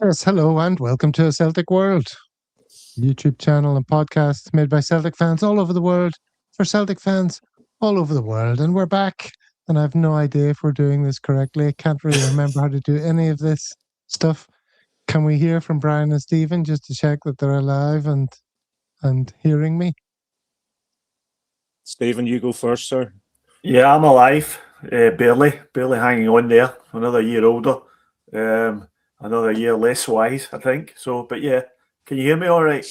Yes, hello and welcome to Celtic World, YouTube channel and podcast made by Celtic fans all over the world for Celtic fans all over the world. And we're back, and I have no idea if we're doing this correctly. I can't really remember how to do any of this stuff. Can we hear from Brian and Stephen just to check that they're alive and hearing me? Stephen, you go first, sir. Yeah, I'm alive. Barely hanging on there. Another year older. Another year less wise, I think. So, but yeah, can you hear me all right?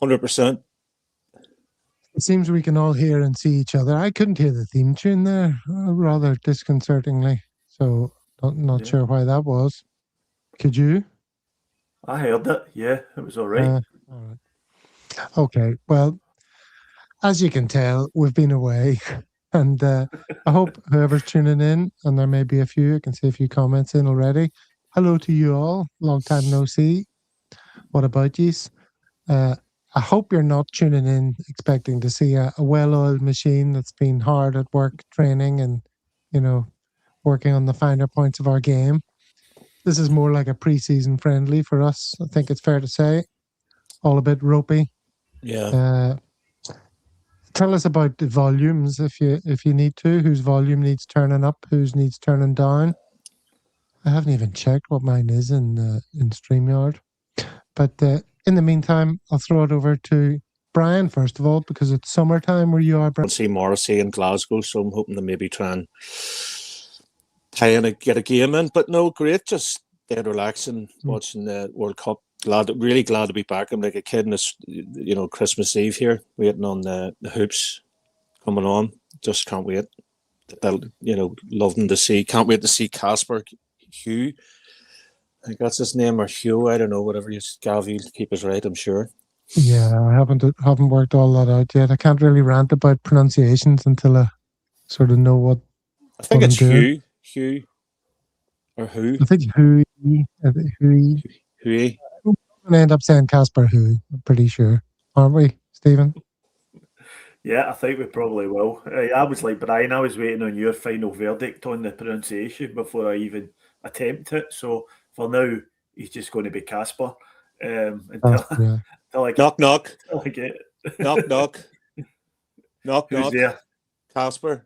100%. It seems we can all hear and see each other. I couldn't hear the theme tune there, rather disconcertingly. So, not sure why that was. Could you? I heard it. Yeah, it was all right. All right. Okay. Well, as you can tell, we've been away. And I hope whoever's tuning in, and there may be a few, I can see a few comments in already. Hello to you all. Long time no see. What about yous? I hope you're not tuning in expecting to see a well-oiled machine that's been hard at work training and, working on the finer points of our game. This is more like a pre-season friendly for us. I think it's fair to say. All a bit ropey. Yeah. Tell us about the volumes if you need to. Whose volume needs turning up? Whose needs turning down? I haven't even checked what mine is in StreamYard. But in the meantime, I'll throw it over to Brian first of all, because it's summertime where you are, Brian. I'll see Morrissey in Glasgow, so I'm hoping to maybe try and get a game in. But no, great, just dead relaxing, watching the World Cup. Really glad to be back. I'm like a kid in this, Christmas Eve here, waiting on the hoops coming on. Just can't wait. Loving to see. Can't wait to see Casper Hugh. I think that's his name, or Hugh. I don't know. Whatever you, Gav, you'll keep us right, I'm sure. Yeah, I haven't worked all that out yet. I can't really rant about pronunciations until I sort of know what. I think it's Hugh, or who. I think Hui. I'm going to end up saying Casper Hui, I'm pretty sure. Aren't we, Stephen? Yeah, I think we probably will. I was like Brian, I was waiting on your final verdict on the pronunciation before I even attempt it. So for now, he's just going to be Casper. Until I get, knock, knock. Until I get it. Knock, knock. Knock, Who's knock. there? Casper.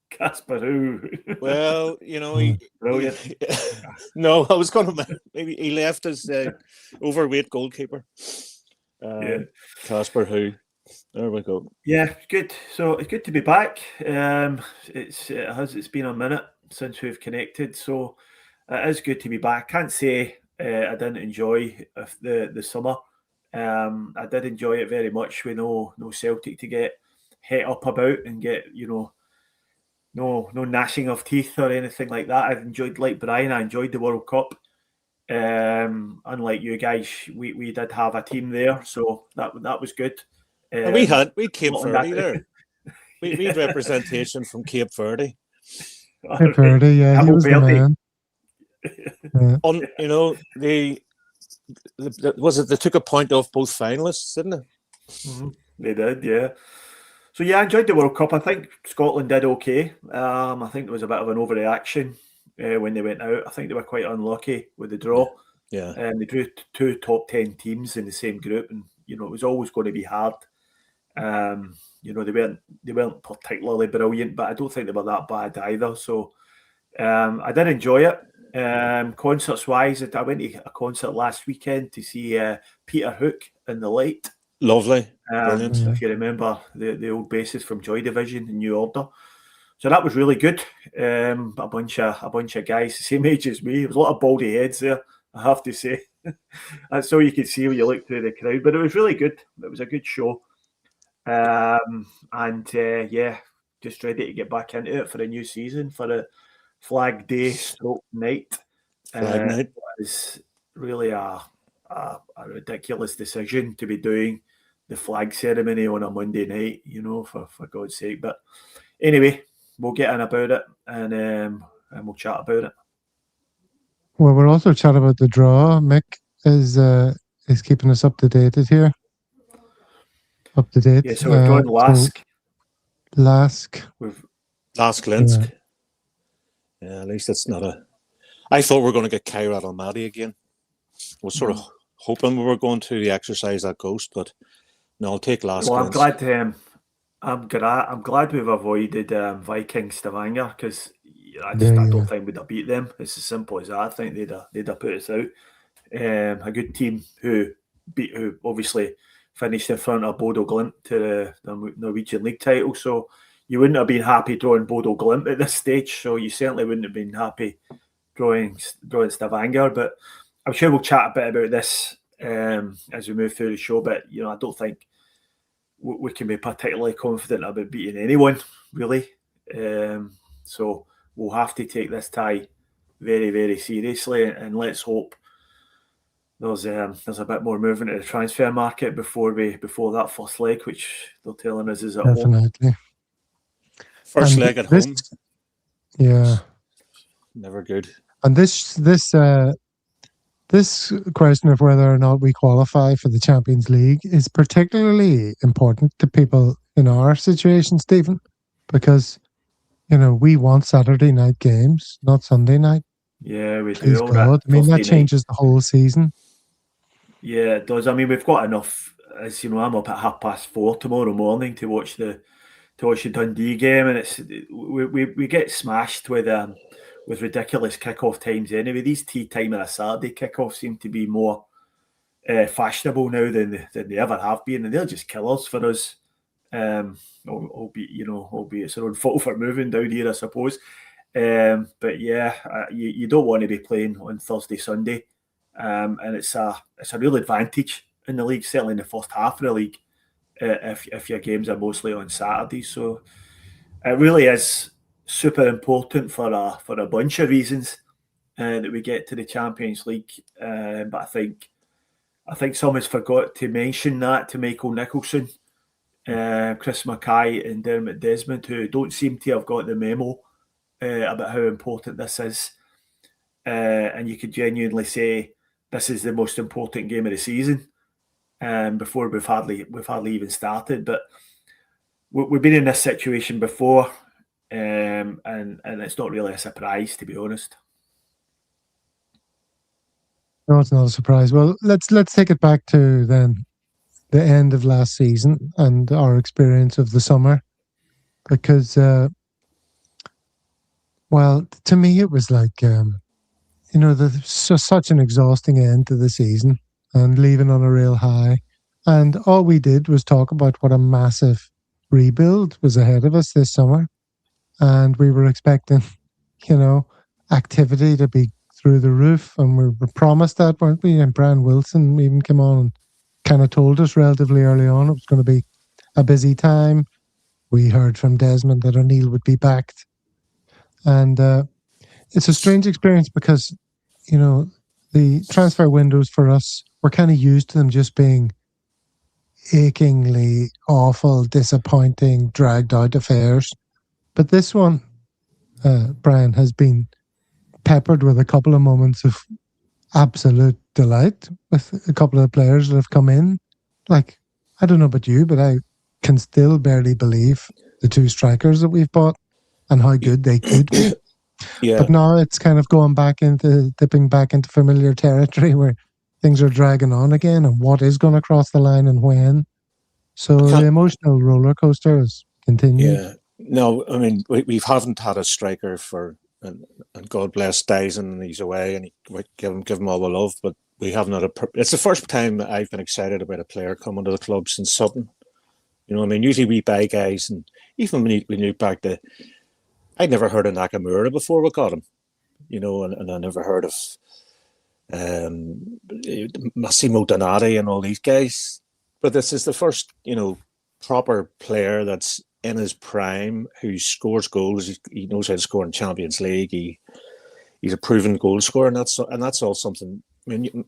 Casper who? Well, Brilliant. No, I was going to maybe he left as overweight goalkeeper. Casper who? There we go. Yeah, good. So it's good to be back. It's been a minute since we've connected, so it is good to be back. Can't say I didn't enjoy the summer. I did enjoy it very much. We no Celtic to get het up about and get no gnashing of teeth or anything like that. I've enjoyed, like Brian, I enjoyed the World Cup. Unlike you guys, we did have a team there, so that was good. We had Cape Verde there. We had representation from Cape Verde. Cape Verde, yeah, he was the man. They took a point off both finalists, didn't they? Mm-hmm. They did, yeah. So yeah, I enjoyed the World Cup. I think Scotland did okay. I think there was a bit of an overreaction when they went out. I think they were quite unlucky with the draw. Yeah. They drew two top 10 teams in the same group, and it was always going to be hard. They weren't particularly brilliant, but I don't think they were that bad either. So I did enjoy it. Concerts wise, I went to a concert last weekend to see Peter Hook in the Light. Lovely. Brilliant. If you remember the old bassist from Joy Division in New Order. So that was really good. A bunch of guys the same age as me. There was a lot of baldy heads there, I have to say. That's all you could see when you looked through the crowd. But it was really good. It was a good show. Just ready to get back into it for a new season, for a Flag Day night. Flag night. It was really a ridiculous decision to be doing the flag ceremony on a Monday night, for God's sake. But anyway, we'll get in about it and we'll chat about it. Well, we'll also chat about the draw. Mick is keeping us up to date here. Up to date. Yeah, so we're going Lask. Lask Linsk. Yeah, at least it's not I thought we were going to get Kairat Almaty again. was sort of hoping we were going to exercise that ghost, but no, I'll take last. Well, I'm glad we've avoided Viking Stavanger, because I don't think we'd have beat them. It's as simple as that. I think they'd have put us out. A good team who obviously finished in front of Bodo Glimt to the Norwegian League title. So you wouldn't have been happy drawing Bodo Glimt at this stage. So you certainly wouldn't have been happy drawing Stavanger. But I'm sure we'll chat a bit about this as we move through the show. But I don't think we can be particularly confident about beating anyone, really. So we'll have to take this tie very, very seriously, and let's hope there's a bit more movement in the transfer market before that first leg, which they're telling us is at home. First leg at home. Yeah. Never good. And this question of whether or not we qualify for the Champions League is particularly important to people in our situation, Stephen, because we want Saturday night games, not Sunday night. Yeah, we Please do. God. I mean, that changes the whole season. Yeah, it does. I mean, we've got enough. As you know, I'm up at 4:30 tomorrow morning to watch the Dundee game, and we get smashed with ridiculous kickoff times anyway. These tea time on a Saturday kickoffs seem to be more fashionable now than they ever have been, and they're just killers for us. Albeit it's their own fault for moving down here, I suppose. But yeah, you don't want to be playing on Thursday, Sunday, and it's a real advantage in the league, certainly in the first half of the league, if your games are mostly on Saturday. So it really is super important for a bunch of reasons that we get to the Champions League. But I think someone's forgot to mention that to Michael Nicholson, Chris Mackay and Dermot Desmond, who don't seem to have got the memo about how important this is. And you could genuinely say this is the most important game of the season before we've hardly even started. But we've been in this situation before, and it's not really a surprise, to be honest. No, it's not a surprise. Well, let's take it back to then the end of last season and our experience of the summer, because well, to me it was like such an exhausting end to the season and leaving on a real high, and all we did was talk about what a massive rebuild was ahead of us this summer, and we were expecting activity to be through the roof, and we were promised that, weren't we? And Brian Wilson even came on and kind of told us relatively early on it was going to be a busy time. We heard from Desmond that O'Neill would be backed, and it's a strange experience because the transfer windows for us, we're kind of used to them just being achingly awful, disappointing, dragged out affairs, but this one, Brian, has been peppered with a couple of moments of absolute delight with a couple of players that have come in. Like, I don't know about you, but I can still barely believe the two strikers that we've bought and how good they could be. Yeah. But now it's kind of dipping back into familiar territory where things are dragging on again, and what is going to cross the line and when. So the emotional roller coaster has continued. Yeah. No, I mean, we haven't had a striker and God bless Dyson, and he's away, and we give him all the love, but we haven't had it's the first time that I've been excited about a player coming to the club since Sutton. I mean, usually we buy guys, and even when you look back to, I'd never heard of Nakamura before we got him, and I never heard of Massimo Donati and all these guys. But this is the first, proper player that's in his prime who scores goals. He knows how to score in Champions League. He's a proven goal scorer, and that's all something. I mean,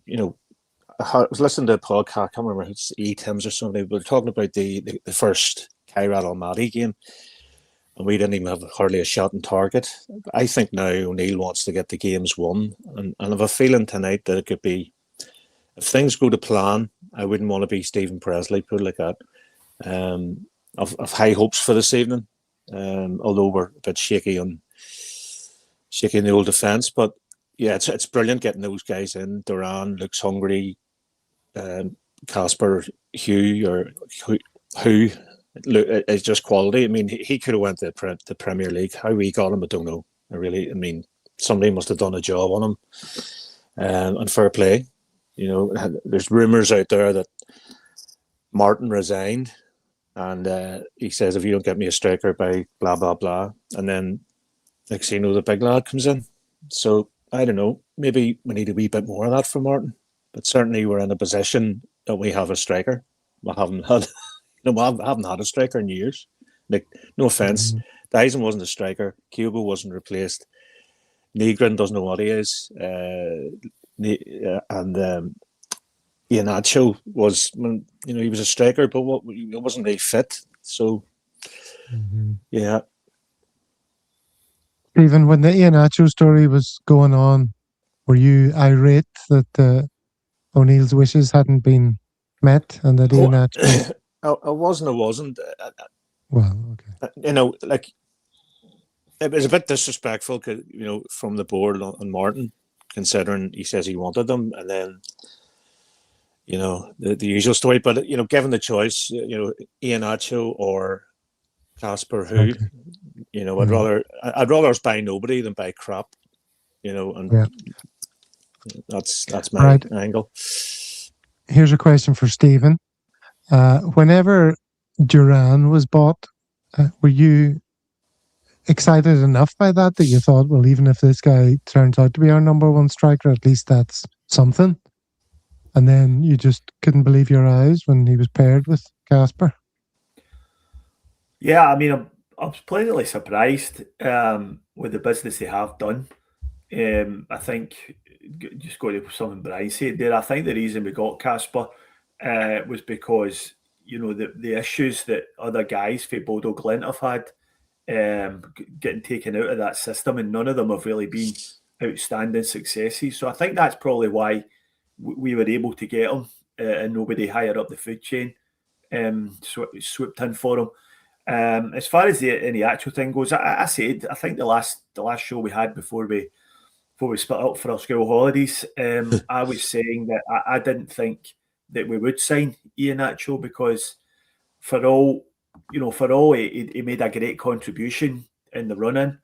I was listening to a podcast. I can't remember if it's E. Timms or something. But they're talking about the first Kairat Almaty game, and we didn't even have hardly a shot on target. I think now O'Neill wants to get the games won, and I have a feeling tonight that it could be, if things go to plan. I wouldn't want to be Stephen Presley, put it like that. I've high hopes for this evening, although we're a bit shaky in the old defence. But yeah, it's brilliant getting those guys in. Duran looks hungry. Casper, Hugh, or who it's just quality. I mean, he could have went to the Premier League. How we got him, I don't know. I mean, somebody must have done a job on him. And fair play. There's rumours out there that Martin resigned, and he says, if you don't get me a striker by blah blah blah, and then next thing you know, the big lad comes in. So I don't know. Maybe we need a wee bit more of that from Martin. But certainly we're in a position that we have a striker. We haven't had, haven't had a striker in years. Like, no offense, Dyson wasn't a striker. Cubo wasn't replaced. Negrin doesn't know what he is. And Iheanacho was, he was a striker, but he wasn't really fit. So, yeah. Even when the Iheanacho story was going on, were you irate that O'Neill's wishes hadn't been met and that Iheanacho... I wasn't. Well, okay. It was a bit disrespectful, from the board on Martin, considering he says he wanted them, and then, the usual story. But given the choice, Iheanacho or Casper, who, I'd rather us buy nobody than buy crap, and that's my angle. Here's a question for Stephen. Whenever Duran was bought, were you excited enough by that you thought, well, even if this guy turns out to be our number one striker, at least that's something? And then you just couldn't believe your eyes when he was paired with Casper? Yeah, I mean, I was pleasantly surprised with the business they have done. I think, just going to something Brian said there, I think the reason we got Casper was because, the issues that other guys for Bodo Glint have had getting taken out of that system, and none of them have really been outstanding successes. So I think that's probably why we were able to get him, and nobody higher up the food chain swooped in for him. As far as the actual thing goes, I said, I think the last show we had before we split up for our school holidays, I was saying that I didn't think that we would sign Iheanacho because for all he made a great contribution in the run-in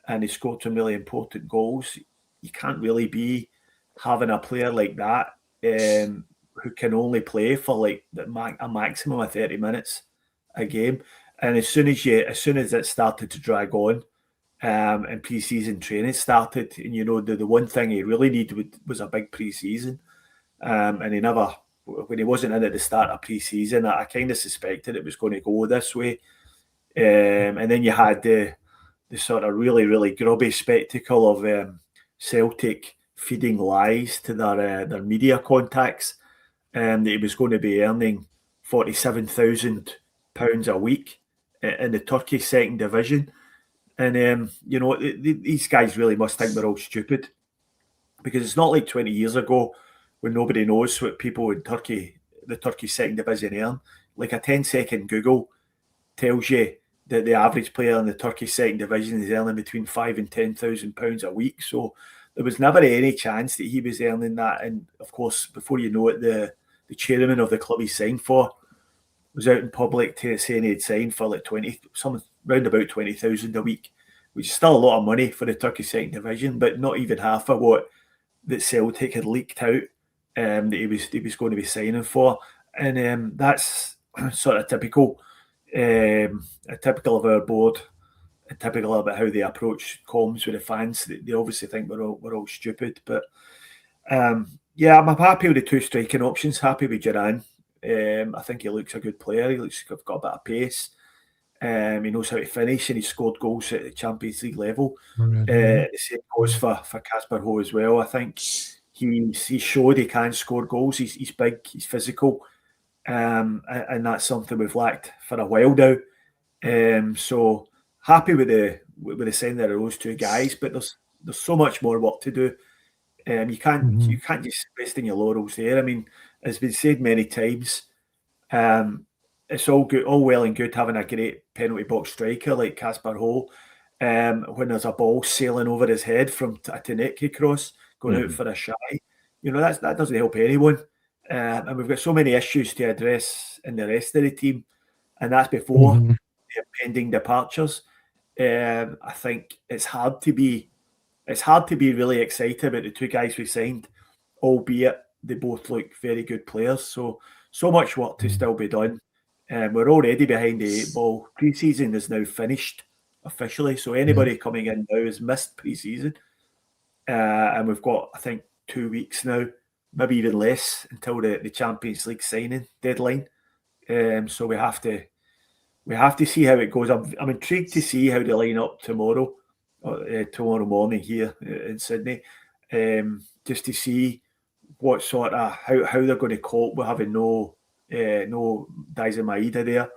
and he scored some really important goals. You can't really be having a player like that who can only play for like a maximum of 30 minutes a game. And as soon as it started to drag on, and pre-season training started, and the one thing he really needed was a big pre-season, and he never, when he wasn't in at the start of pre-season, I kind of suspected it was going to go this way. And then you had the sort of really, really grubby spectacle of Celtic feeding lies to their media contacts, that he was going to be earning £47,000 a week in the Turkey second division. And, these guys really must think we're all stupid, because it's not like 20 years ago when nobody knows what people in the Turkey second division earn. Like a 10-second Google tells you that the average player in the Turkey second division is earning between £5,000 and £10,000 a week. So there was never any chance that he was earning that. And of course, before you know it, the chairman of the club he signed for was out in public saying he'd signed for like round about 20,000 a week, which is still a lot of money for the Turkey second division, but not even half of what that Celtic had leaked out that he was going to be signing for. And that's sort of typical of our board, typical about how they approach comms with the fans. They obviously think we're all stupid, but I'm happy with the two striking options. Happy with Duran. I think he looks a good player. He looks got a bit of pace. He knows how to finish, and he scored goals at the Champions League level. The same goes for Casper Ho as well. I think he showed he can score goals. He's big, he's physical, and that's something we've lacked for a while now. So happy with the signing of those two guys, but there's so much more work to do. You can't just rest in your laurels there. I mean, as been said many times, it's all well and good having a great penalty box striker like Casper Ho, when there's a ball sailing over his head from a Taneki cross. going out for a shy. That doesn't help anyone. And we've got so many issues to address in the rest of the team, and that's before the impending departures. I think it's hard to be really excited about the two guys we signed, albeit they both look very good players. So much work to still be done. We're already behind the 8 ball. Pre-season is now finished officially, so anybody coming in now has missed pre-season. And we've got, I think, 2 weeks now, maybe even less, until the Champions League signing deadline. So we have to see how it goes. I'm intrigued to see how they line up tomorrow morning here in Sydney, just to see what sort of how they're going to cope with having no Daizen Maeda there,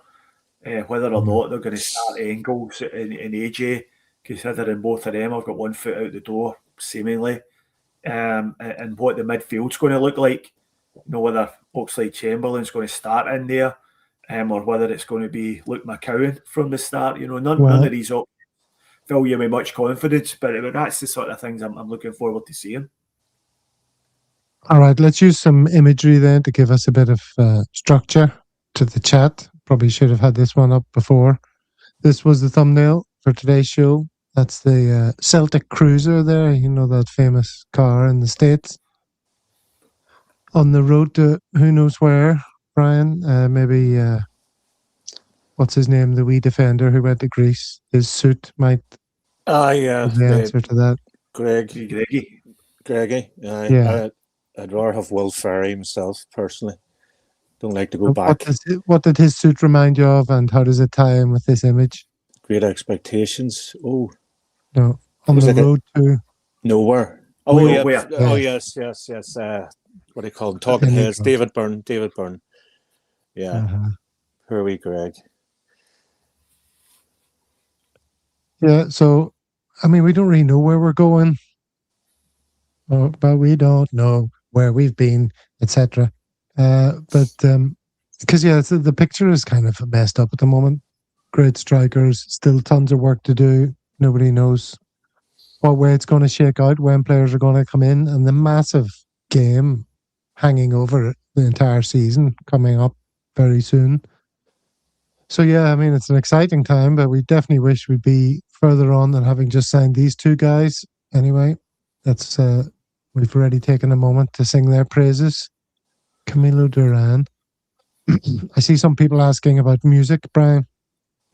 whether or not they're going to start Engels and AJ, considering both of them have got one foot out the door seemingly, and what the midfield's going to look like. Whether Oxlade-Chamberlain's going to start in there, or whether it's going to be Luke McCowan from the start. None of these options fill you with much confidence, but that's the sort of things I'm looking forward to seeing. All right, let's use some imagery then to give us a bit of structure to the chat. Probably should have had this one up before. This was the thumbnail for today's show. That's the Celtic Cruiser there, that famous car in the States. On the road to who knows where, Brian? Maybe, what's his name? The wee defender who went to Greece. His suit might be the answer to that. Greggy. Yeah. I'd rather have Will Ferry himself, personally. Don't like to go back. What did his suit remind you of, and how does it tie in with this image? Great Expectations. Oh. No. On the road to... Nowhere. Oh, yeah. Oh, yes. What do you call him? Talking Heads. David Byrne. Yeah. Here we, Greg. Yeah, so, we don't really know where we're going. But we don't know where we've been, etc. Because the picture is kind of messed up at the moment. Great strikers, still tons of work to do. Nobody knows what way it's going to shake out, when players are going to come in, and the massive game hanging over the entire season coming up very soon. So it's an exciting time, but we definitely wish we'd be further on than having just signed these two guys. Anyway, that's we've already taken a moment to sing their praises. Camilo Duran. I see some people asking about music, Brian.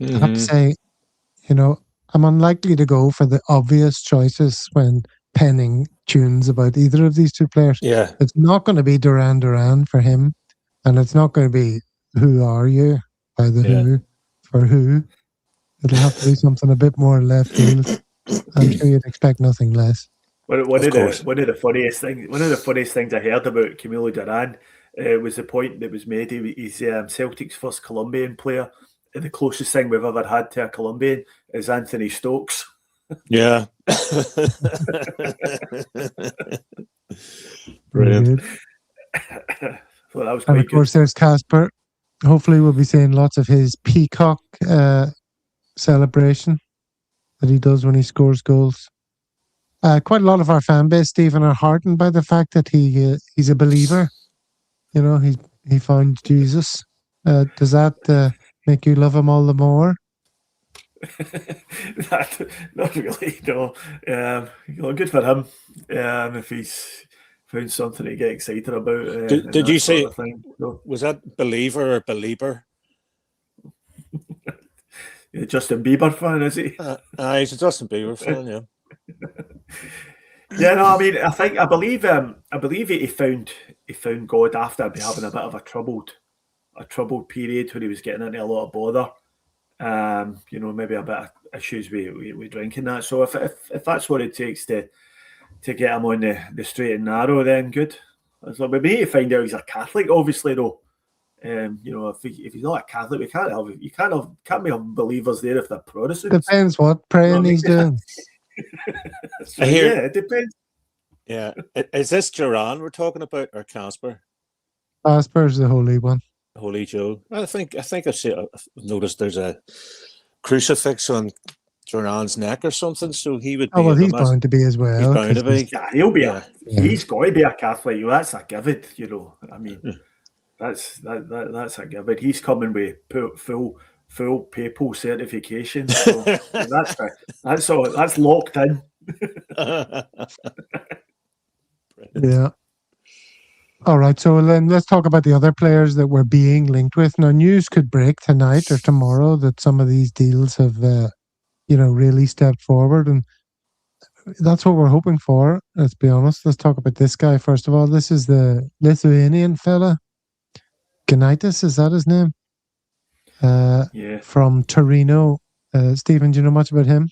I have to say, I'm unlikely to go for the obvious choices when penning tunes about either of these two players. Yeah. It's not going to be Duran for him, and it's not going to be Who Are You by the Who for Who. It'll have to be something a bit more left field. I'm sure you'd expect nothing less. One of the funniest things I heard about Camilo Duran was the point that was made. He's Celtic's first Colombian player, and the closest thing we've ever had to a Colombian is Anthony Stokes. Yeah. Brilliant. Well, that was and of course, there's Casper. Hopefully, we'll be seeing lots of his peacock celebration that he does when he scores goals. Quite a lot of our fan base, Stephen, are heartened by the fact that he's a believer. He found Jesus. Does that make you love him all the more? Not really, no. Good for him. If he's found something to get excited about. Did you say, was that believer or believer? Justin Bieber fan, is he? He's a Justin Bieber fan, yeah. Yeah, no, I believe he found God after having a bit of a troubled period where he was getting into a lot of bother. Maybe a bit of issues with drinking that. So if that's what it takes to get him on the straight and narrow, then good. So we need to find out he's a Catholic, obviously, though. If he's not a Catholic, you can't be unbelievers there if they're Protestants. Depends what praying he's doing. It depends. Yeah, is this Duran we're talking about, or Casper? Casper's the holy one. Holy Joe. I think I've noticed there's a crucifix on Duran's neck or something, so he would Oh, be. well, he's bound to be as well. He's bound to 'cause be. Yeah, he'll be. Yeah. He's got to be a Catholic. That's a given. I mean, that's a given. He's coming with full papal certification. So that's all. That's locked in. Yeah. All right. So then let's talk about the other players that we're being linked with. Now, news could break tonight or tomorrow that some of these deals have, really stepped forward, and that's what we're hoping for. Let's be honest. Let's talk about this guy first of all. This is the Lithuanian fella, Ginaitis. Is that his name? Yeah. From Torino. Stephen, do you know much about him?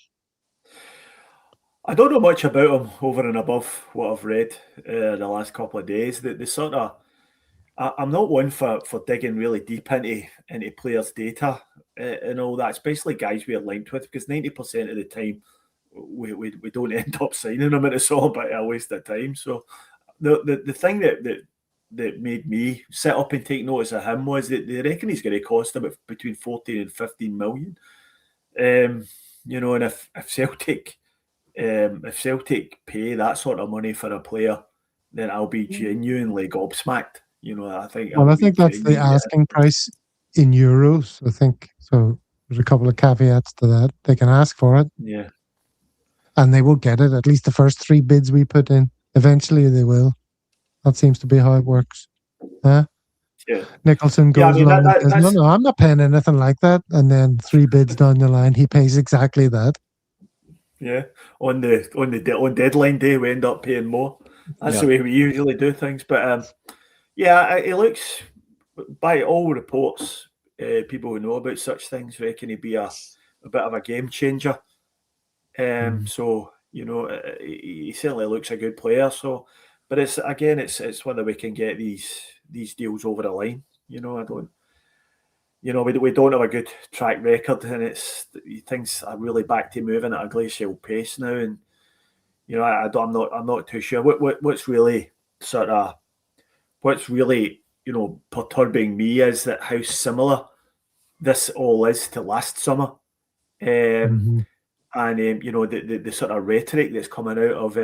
I don't know much about him over and above what I've read the last couple of days. The sort of, I'm not one for digging really deep into players' data and all that, especially guys we are linked with, because 90% of the time we don't end up signing them, and it's all about a waste of time. So the thing that made me sit up and take notice of him was that they reckon he's going to cost them between 14 and 15 million. And if Celtic pay that sort of money for a player, then I'll be genuinely gobsmacked. I think. Well, I think that's the asking price in euros. I think so. There's a couple of caveats to that. They can ask for it, Yeah, and they will get it. At least the first 3 bids we put in. Eventually, they will. That seems to be how it works. Huh? yeah. Nicholson goes along and says, "No, I'm not paying anything like that." And then 3 bids down the line, he pays exactly that. Yeah, on deadline day, we end up paying more. That's the way we usually do things. But it looks, by all reports, people who know about such things reckon he'd be a bit of a game changer. So he certainly looks a good player. So, but it's whether we can get these deals over the line. We don't have a good track record, and things are really back to moving at a glacial pace now. And I'm not too sure what's really perturbing me is that how similar this all is to last summer, and the sort of rhetoric that's coming out of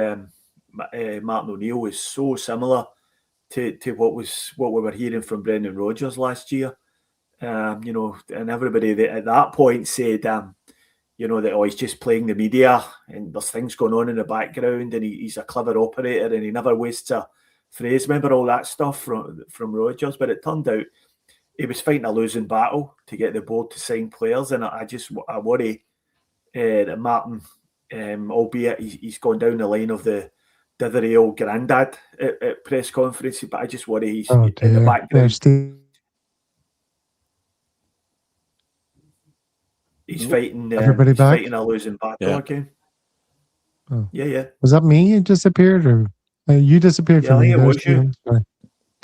Martin O'Neill is so similar to what we were hearing from Brendan Rodgers last year. And everybody that at that point said, that he's just playing the media and there's things going on in the background and he's a clever operator and he never wastes a phrase. Remember all that stuff from Rodgers? But it turned out he was fighting a losing battle to get the board to sign players, and I worry that Martin, albeit he's gone down the line of the dithery old granddad at press conferences, but I just worry he's in the background. He's fighting. Everybody back? Fighting a losing battle again. Oh. Yeah. Was that me? You disappeared, or you disappeared from me? I think it was you.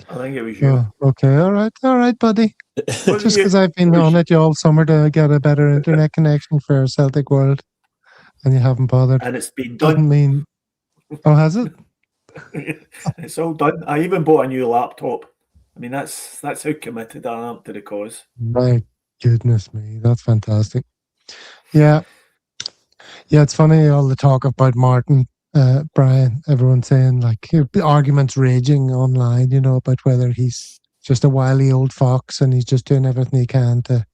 I think it was you. Oh, okay, all right, buddy. Just because I've been on it all summer to get a better internet connection for Celtic World, and you haven't bothered. And it's been done. Doesn't mean. Oh, has it? It's all done. I even bought a new laptop. I mean, that's how committed I am to the cause. My goodness me, that's fantastic. Yeah, it's funny, all the talk about Martin, Brian, everyone saying like arguments raging online, about whether he's just a wily old fox and he's just doing everything he can to,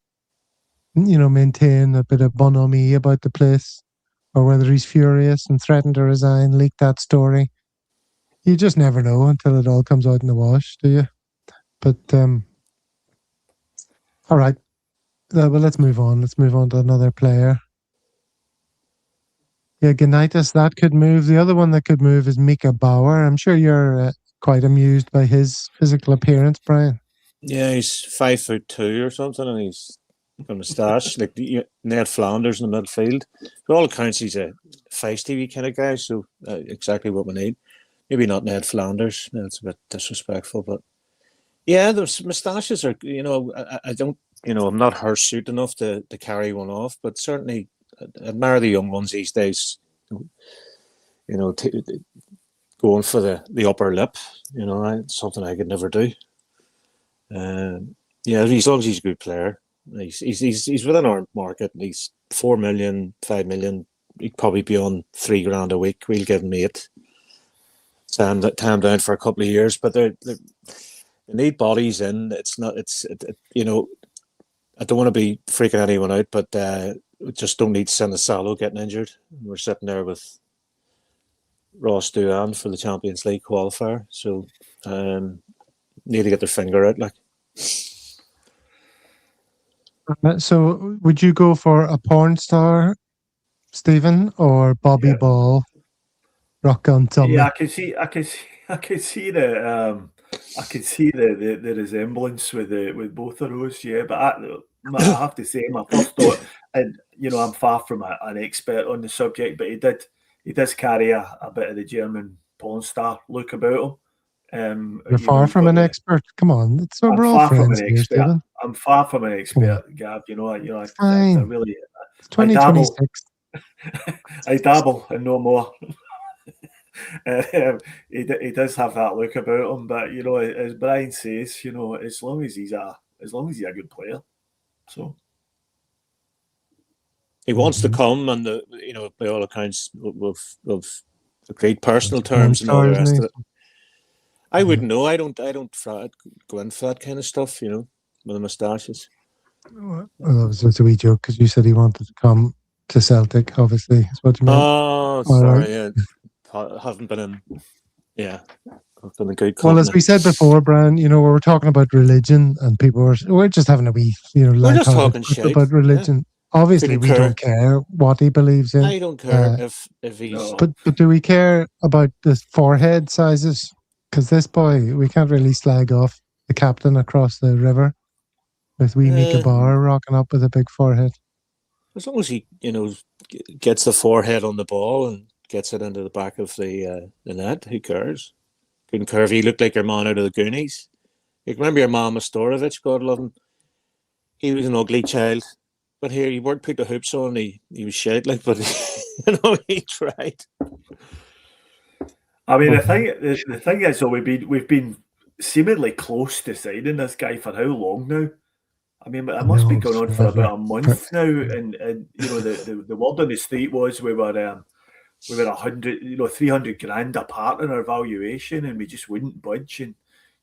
maintain a bit of bonhomie about the place, or whether he's furious and threatened to resign, leak that story. You just never know until it all comes out in the wash, do you? But, all right. Well, let's move on. Let's move on to another player. Yeah, Ginaitis, that could move. The other one that could move is Mika Bauer. I'm sure you're quite amused by his physical appearance, Brian. Yeah, he's 5'2" or something, and he's got a moustache like Ned Flanders in the midfield. For all accounts, he's a feisty kind of guy, so exactly what we need. Maybe not Ned Flanders. That's a bit disrespectful, but yeah, those moustaches are. I don't. I'm not hirsute enough to carry one off, but certainly I admire the young ones these days. Going for the upper lip. Something I could never do. As long as he's a good player, He's within our market. He's 4 million, 5 million. He'd probably be on $3,000 a week. We'll give him 8. Tie him down for a couple of years, but they need bodies in. It's not. You know, I don't want to be freaking anyone out, but we just don't need Sinisalo getting injured. We're sitting there with Ross Duan for the Champions League qualifier, so need to get their finger out. Like, so would you go for a porn star, Stephen, or Bobby Ball, Rock on Tommy? Yeah, I can see the resemblance with both of those. Yeah, but I have to say, my first thought, and you know, I'm far from an expert on the subject, but he does carry a bit of the German porn star look about him. You're far from an expert. Come on, we're all friends here, Stephen. I'm far from an expert, Gav. You know, I really. It's 2026. I dabble and no more. He does have that look about him, but you know, as Brian says, you know, as long as he's a good player, so he wants to come, and by all accounts, we've agreed personal terms and all the rest of it. I wouldn't know. I don't go in for that kind of stuff, you know, with the moustaches. Well, that was just a wee joke because you said he wanted to come to Celtic. Obviously, is what you meant. Oh, sorry. Yeah. I haven't been in. Yeah, I've been a good. Well, as we said before, Brian, you know, we were talking about religion, and we're just having a wee, you know, we're just talking shit about religion. Yeah. Obviously, we don't care what he believes in. I don't care if he's. But do we care about the forehead sizes? Because this boy, we can't really slag off the captain across the river with wee Mika Bar rocking up with a big forehead. As long as he, you know, gets the forehead on the ball and gets it into the back of the net, who cares? Couldn't care if he looked like your man out of the Goonies. You remember your man Mastorovich, God love him. He was an ugly child, but here he worked, put the hoops on. He was shit, like, but you know, he tried. I mean, the thing is, though, we've been seemingly close to signing this guy for how long now? I mean, it must be going on for about a month now, and you know, the word on the street was we were 100, you know, 300 grand apart in our valuation, and we just wouldn't budge. And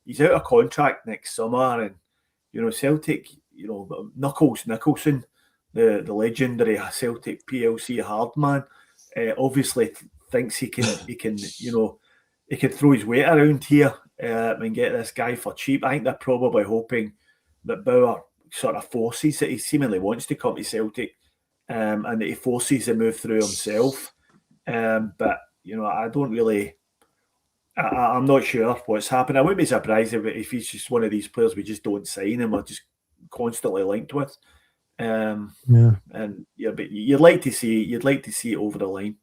he's out of contract next summer, and you know, Celtic, you know, Knuckles Nicholson, the legendary Celtic PLC hardman, obviously thinks he can you know, he can throw his weight around here and get this guy for cheap. I think they're probably hoping that Bauer sort of forces that he seemingly wants to come to Celtic, and that he forces the move through himself. But you know, I don't really. I'm not sure what's happened. I wouldn't be surprised if he's just one of these players we just don't sign and we're just constantly linked with. And yeah, but you'd like to see it over the line.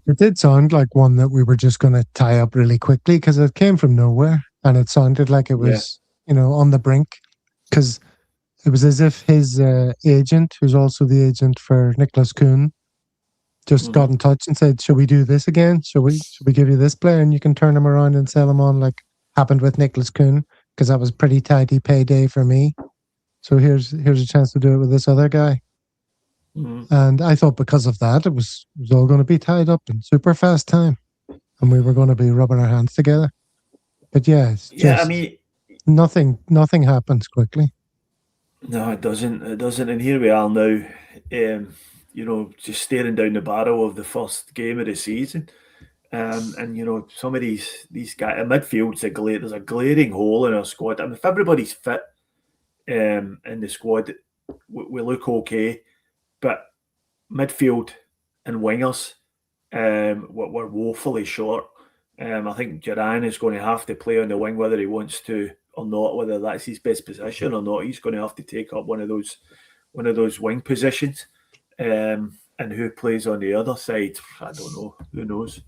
It did sound like one that we were just going to tie up really quickly because it came from nowhere, and it sounded like it was, you know, on the brink, because it was as if his agent, who's also the agent for Nicholas Kuhn, just got in touch and said, "Should we do this again? Should we give you this player and you can turn him around and sell him on like happened with Nicholas Kuhn, because that was pretty tidy payday for me. So here's a chance to do it with this other guy." And I thought because of that, it was all going to be tied up in super fast time, and we were going to be rubbing our hands together. But yeah, I mean, nothing happens quickly. No, it doesn't. And here we are now, you know, just staring down the barrel of the first game of the season. And you know, some of these guys in midfield, there's a glaring hole in our squad. I mean, if everybody's fit in the squad, we look okay. But midfield and wingers, we're woefully short. I think Duran is going to have to play on the wing whether he wants to or not, whether that's his best position or not. He's going to have to take up one of those wing positions. And who plays on the other side, I don't know. Who knows?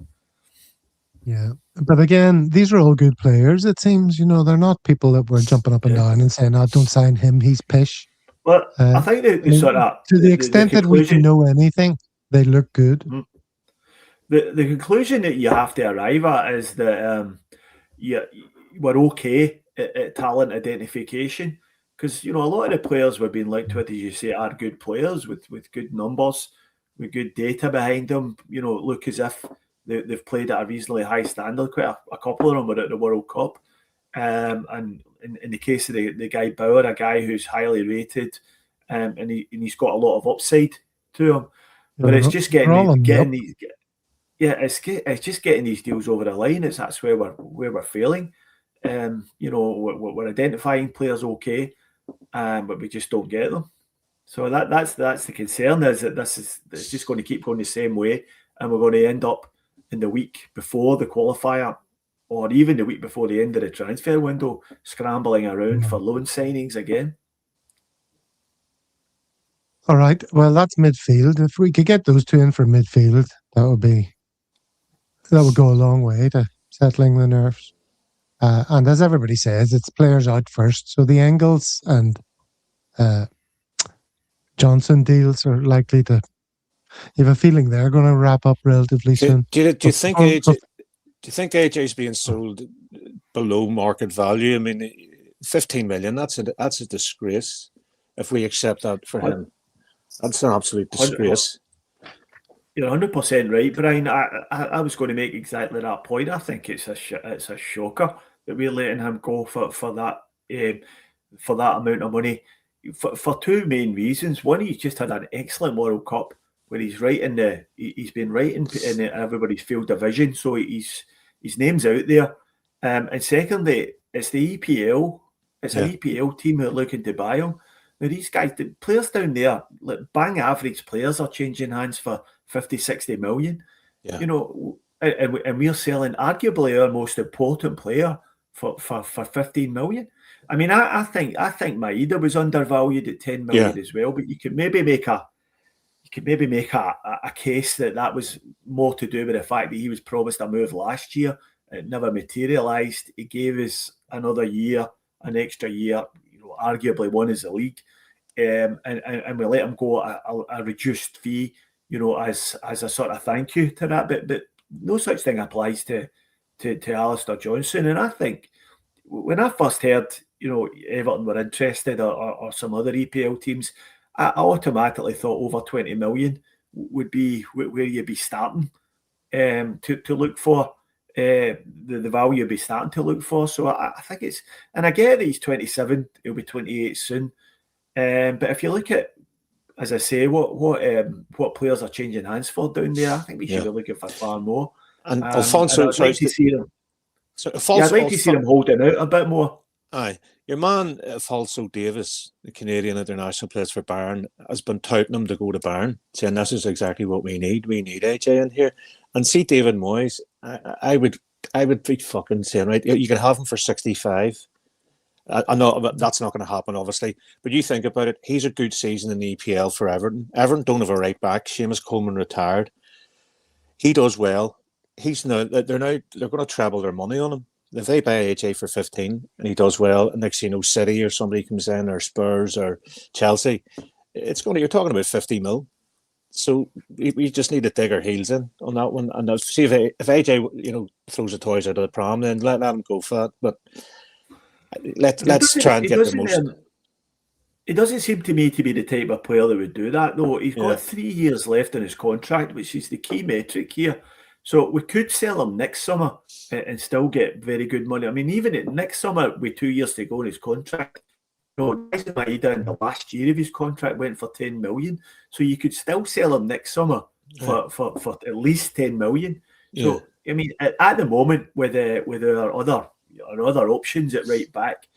Yeah, but again, these are all good players. It seems, you know, they're not people that were jumping up and down and saying, "Oh, don't sign him, he's pish." Well, I think the sort of to the extent that we can know anything, they look good. The conclusion that you have to arrive at is that we're okay at talent identification. because a lot of the players we're being linked with, as you say, are good players with good numbers, with good data behind them. Look as if they've played at a reasonably high standard. Quite a couple of them were at the World Cup, and in the case of the guy Bauer, a guy who's highly rated, and he's got a lot of upside to him. But it's just getting these. Yeah, it's just getting these deals over the line. That's where we're failing. We're identifying players okay, but we just don't get them. So that's the concern, is that it's just going to keep going the same way, and we're going to end up in the week before the qualifier, or even the week before the end of the transfer window, scrambling around for loan signings again. All right. Well, that's midfield. If we could get those two in for midfield, that would go a long way to settling the nerves. And as everybody says, it's players out first. So the Engels and Johnson deals are likely to. You have a feeling they're going to wrap up relatively soon. Do you think AJ's being sold below market value? I mean, 15 million. That's a disgrace. If we accept that for him, that's an absolute disgrace. You're 100% right, Brian. I was going to make exactly that point. I think it's a shocker that we're letting him go for that amount of money for two main reasons. One, he's just had an excellent World Cup where he's been right in everybody's field division, so his name's out there. And secondly, it's the EPL. It's an EPL team who are looking to buy him. Now, these guys, the players down there, like bang average players, are changing hands for 50, 60 million. Yeah. And we're selling arguably our most important player for 15 million. I mean, I think Maeda was undervalued at 10 million as well, but you could maybe make a case that was more to do with the fact that he was promised a move last year. It never materialised. He gave us another year, an extra year, arguably won as a league, and we let him go a reduced fee, as a sort of thank you to that. But no such thing applies to Alistair Johnson. And I think when I first heard, Everton were interested or some other EPL teams, I automatically thought over 20 million would be where you'd be starting to look for. The value you'd be starting to look for. So I think it's, and I get that he's 27, he'll be 28 soon. But if you look at, as I say, what players are changing hands for down there, I think we should be looking for far more. And Alfonso, I'd like to see them. I'd like to see them holding out a bit more. Aye, your man Alfonso Davies, the Canadian international, plays for Bayern, has been touting him to go to Bayern, saying this is exactly what we need. We need AJ in here. And see David Moyes, I would be fucking saying, right, you can have him for 65. I know that's not going to happen, obviously, but you think about it. He's a good season in the EPL for Everton. Everton don't have a right back. Seamus Coleman retired. He does well. They're going to treble their money on him. If they buy AJ for 15 and he does well, and next City or somebody comes in, or Spurs or Chelsea, you're talking about 50 mil. So we just need to dig our heels in on that one, and see if AJ throws the toys out of the pram, then let him go for that. But let's try and get the most. It doesn't seem to me to be the type of player that would do that, though. He's got 3 years left in his contract, which is the key metric here. So we could sell him next summer and still get very good money. I mean, even next summer with 2 years to go in his contract, Maeda in the last year of his contract went for 10 million. So you could still sell him next summer for at least 10 million. So I mean, at the moment with our other options at right back,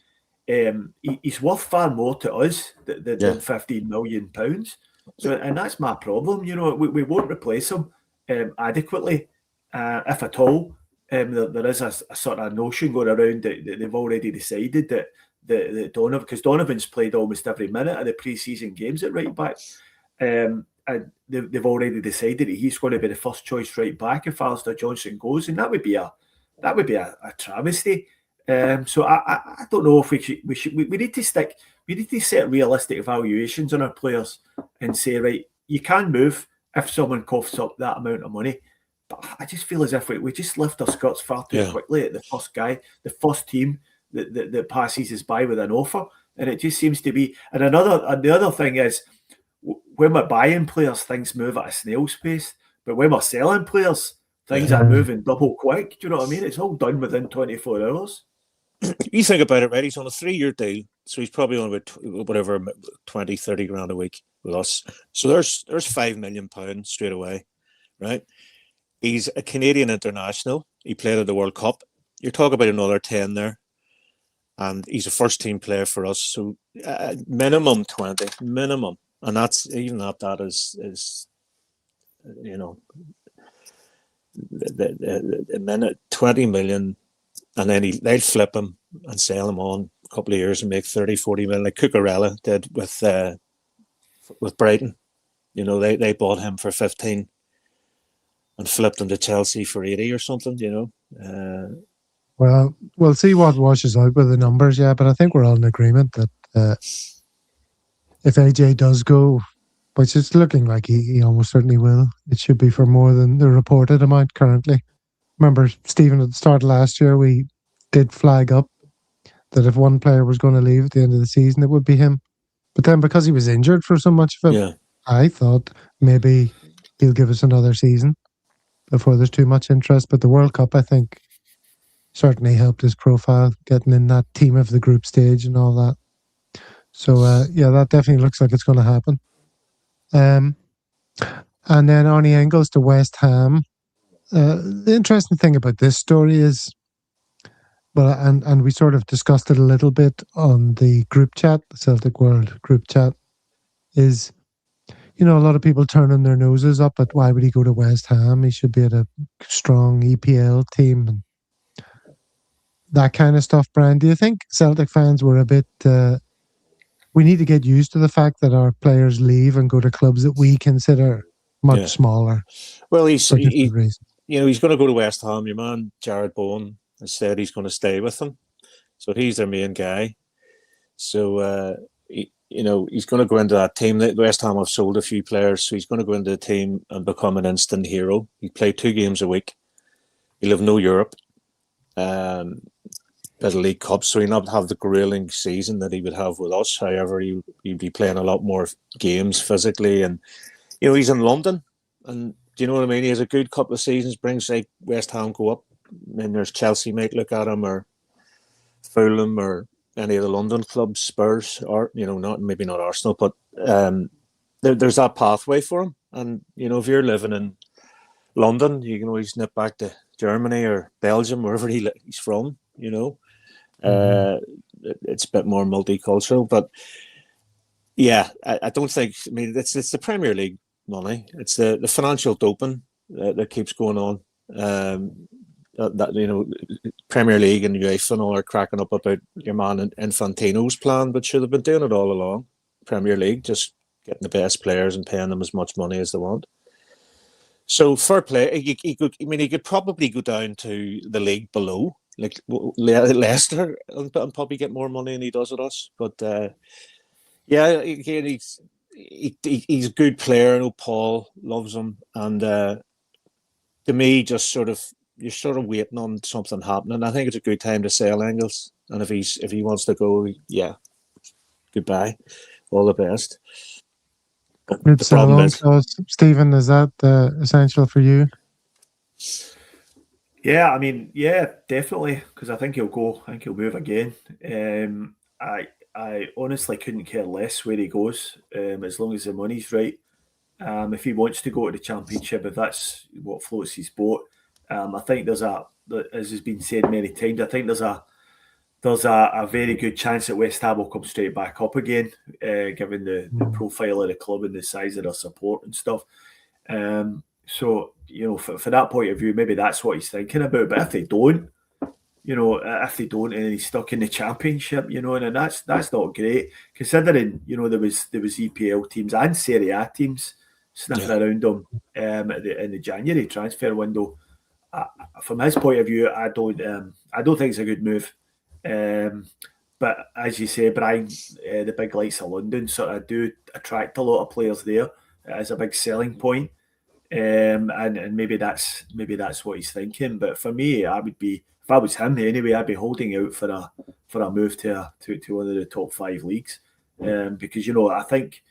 he's worth far more to us than £15 million. So, and that's my problem. We won't replace him adequately, if at all. There is a sort of notion going around that they've already decided that Donovan, because Donovan's played almost every minute of the pre-season games at right back, and they've already decided that he's going to be the first choice right back if Alistair Johnson goes, and that would be a travesty. So I don't know if we need to set realistic evaluations on our players and say, right, you can move if someone coughs up that amount of money. But I just feel as if we just lift our skirts far too quickly at the first guy, the first team that passes us by with an offer. and it just seems to be. And the other thing is, when we're buying players, things move at a snail's pace. But when we're selling players, things are moving double quick. Do you know what I mean? It's all done within 24 hours. You think about it, right? He's on a 3-year deal, so he's probably on about whatever 20, 30 grand a week with us. So there's £5 million straight away, right? He's a Canadian international. He played at the World Cup. You're talking about another 10 there, and he's a first team player for us. So minimum 20, minimum, and that's even at that is the minute 20 million. And then they'll flip him and sell him on a couple of years and make 30, 40 million, like Cucurella did with Brighton. They bought him for 15 and flipped him to Chelsea for 80 or something, Well, we'll see what washes out with the numbers, yeah, but I think we're all in agreement that if AJ does go, which it's looking like he almost certainly will, it should be for more than the reported amount currently. Remember, Stephen, at the start of last year, we did flag up that if one player was going to leave at the end of the season, it would be him. But then because he was injured for so much of it, I thought maybe he'll give us another season before there's too much interest. But the World Cup, I think, certainly helped his profile, getting in that team of the group stage and all that. So, that definitely looks like it's going to happen. And then Arnie Engels to West Ham. The interesting thing about this story is, and we sort of discussed it a little bit on the group chat, the Celtic World group chat, is, a lot of people turning their noses up at why would he go to West Ham? He should be at a strong EPL team and that kind of stuff. Brian, do you think Celtic fans were a bit, we need to get used to the fact that our players leave and go to clubs that we consider much smaller? Well, he's going to go to West Ham. Your man, Jared Bowen, has said he's going to stay with them. So he's their main guy. So, he's going to go into that team. West Ham have sold a few players, so he's going to go into the team and become an instant hero. He played 2 games a week. He'll have no Europe, bit of League Cup, so he'll not have the grueling season that he would have with us. However, he'd be playing a lot more games physically. And, he's in London. And do you know what I mean? He has a good couple of seasons, brings like West Ham go up. And there's Chelsea might look at him, or Fulham, or any of the London clubs, Spurs, or maybe not Arsenal, but there's that pathway for him. And if you're living in London, you can always nip back to Germany or Belgium, wherever he's from. It's a bit more multicultural, but I don't think. I mean, it's the Premier League money. It's the financial doping that keeps going on. Premier League and UEFA and all are cracking up about your man Infantino's plan, but should have been doing it all along. Premier League, just getting the best players and paying them as much money as they want. So fair play. He could probably go down to the league below, like Leicester, and probably get more money than he does at us. But he's a good player. I know Paul loves him, and to me, just you're sort of waiting on something happening. I think it's a good time to sell Engels, and if he wants to go, goodbye, all the best. Good sell on. So, Stephen, is that essential for you? Yeah, I mean, definitely, because I think he'll go. I think he'll move again. I honestly couldn't care less where he goes, as long as the money's right. If he wants to go to the Championship, if that's what floats his boat, I think as has been said many times, I think there's a very good chance that West Ham will come straight back up again, given the profile of the club and the size of their support and stuff. So, for that point of view, maybe that's what he's thinking about. But if they don't, and he's stuck in the Championship, and that's not great, considering, there was EPL teams and Serie A teams sniffing around him in the January transfer window. From his point of view, I don't think it's a good move. But as you say, Brian, the big lights of London sort of do attract a lot of players there as a big selling point. And maybe that's what he's thinking. But for me, I would be, if if I was him anyway, I'd be holding out for a move to one of the top 5 leagues, because I think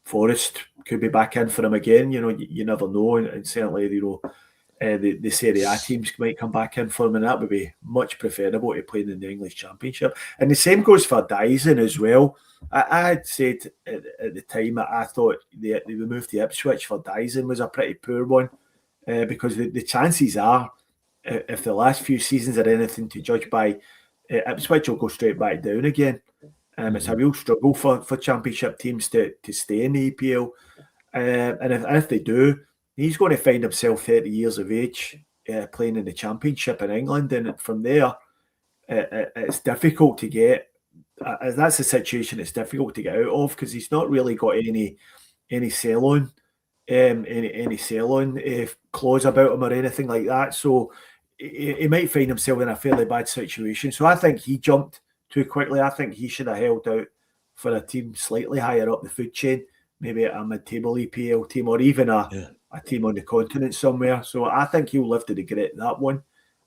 Forest could be back in for him again. You never know, and certainly the Serie A teams might come back in for him, and that would be much preferable to playing in the English Championship. And the same goes for Dyson as well. I had said at the time that I thought the move to Ipswich for Dyson was a pretty poor one, because the chances are, if the last few seasons are anything to judge by, Ipswich will go straight back down again. It's a real struggle for Championship teams to stay in the EPL. And if they do, he's going to find himself 30 years of age playing in the Championship in England. And from there, it's difficult to get. That's a situation it's difficult to get out of, because he's not really got any sell-on clause about him or anything like that. So he might find himself in a fairly bad situation. So I think he jumped too quickly. I think he should have held out for a team slightly higher up the food chain, maybe a mid-table EPL team, or even a team on the continent somewhere. So I think he'll live to regret that one.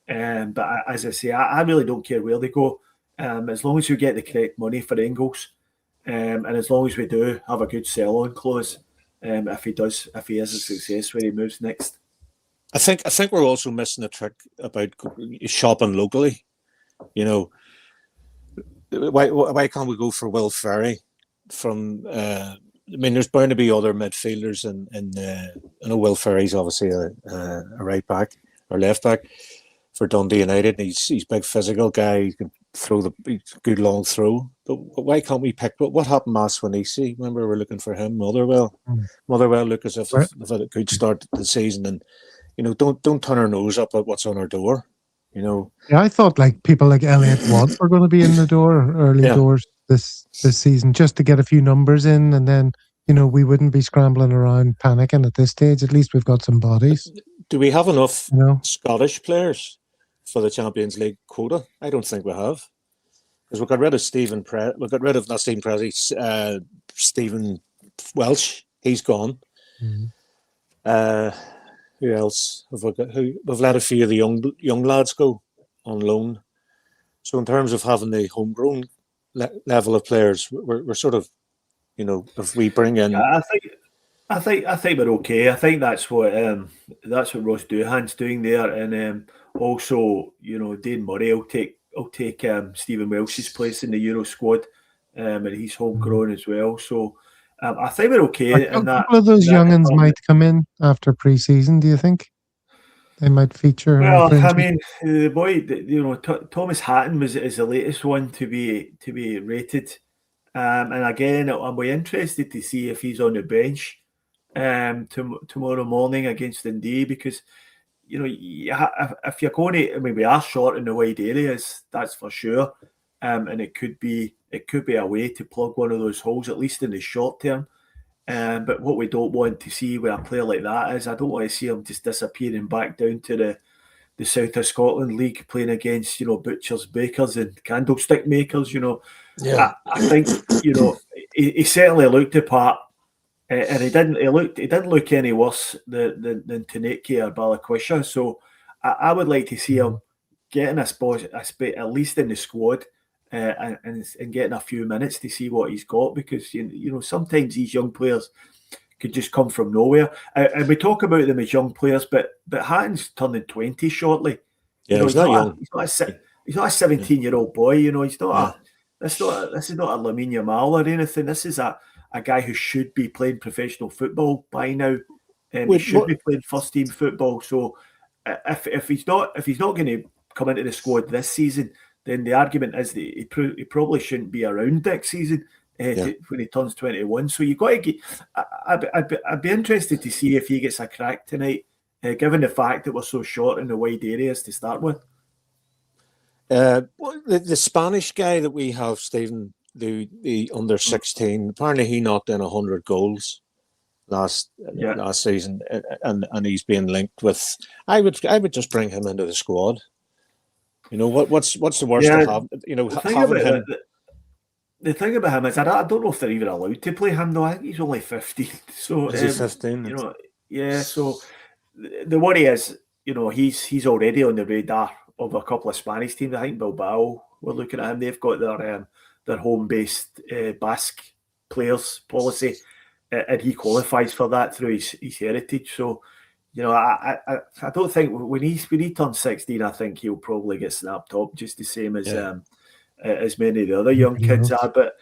But as I say, I really don't care where they go, as long as we get the correct money for Engels, and as long as we do have a good sell-on clause, if he is a success when he moves next. I think we're also missing a trick about shopping locally. Why can't we go for Will Ferry from? I mean, there's bound to be other midfielders, and I know Will Ferry's obviously a right back or left back for Dundee United. He's a big physical guy. He can throw he's a good long throw. But why can't we pick? What happened last Wanisi? Remember, we were looking for him. Motherwell look as if they've had a good start to the season, and don't turn our nose up at what's on our door. Yeah, I thought people like Elliot Watt were going to be in the door early doors this season, just to get a few numbers in, and then we wouldn't be scrambling around panicking at this stage. At least we've got some bodies. Do we have enough Scottish players for the Champions League quota? I don't think we have, because we got rid of Stephen Welsh. He's gone. Who else have we got? We've let a few of the young lads go on loan. So in terms of having the homegrown level of players, we're sort of, if we bring in, I think we're okay. I think that's what Ross Doohan's doing there, and also Dane Murray will take Stephen Welsh's place in the Euro squad, and he's homegrown as well. So. I think we're okay. A couple of those young'uns might come in after pre-season. Do you think they might feature? Well, I mean, the boy, Thomas Hatton is the latest one to be rated, and again, I'm interested to see if he's on the bench tomorrow morning against Dundee, because if you're going to, I mean, we are short in the wide areas, that's for sure. And it could be a way to plug one of those holes, at least in the short term. But what we don't want to see with a player like that is, I don't want to see him just disappearing back down to the South of Scotland League, playing against butchers, bakers, and candlestick makers. I think he certainly looked the part, and he didn't look any worse than Taneke or Balikwisha. So I would like to see him getting a spot at least in the squad. And getting a few minutes to see what he's got, because sometimes these young players could just come from nowhere. And we talk about them as young players, but Hatton's turning 20 shortly. He's not young. He's not a 17-year-old boy. He's not. This is not a Lamine Yamal or anything. This is a guy who should be playing professional football by now, and he should be playing first team football. So if he's not going to come into the squad this season, then the argument is that he probably shouldn't be around next season when he turns 21. So you've got to get. I'd be interested to see if he gets a crack tonight, given the fact that we're so short in the wide areas to start with. The Spanish guy that we have, Stephen, the under 16, apparently he knocked in 100 goals last season, and he's being linked with. I would just bring him into the squad. What's the worst of having him? The thing about him is, I don't know if they're even allowed to play him though. I think he's only 15. So is he 15? So the worry is, he's already on the radar of a couple of Spanish teams. I think Bilbao, we're looking at him. They've got their home-based Basque players policy, and he qualifies for that through his heritage. So, I don't think when he turns 16, I think he'll probably get snapped up just the same as many of the other young kids are. But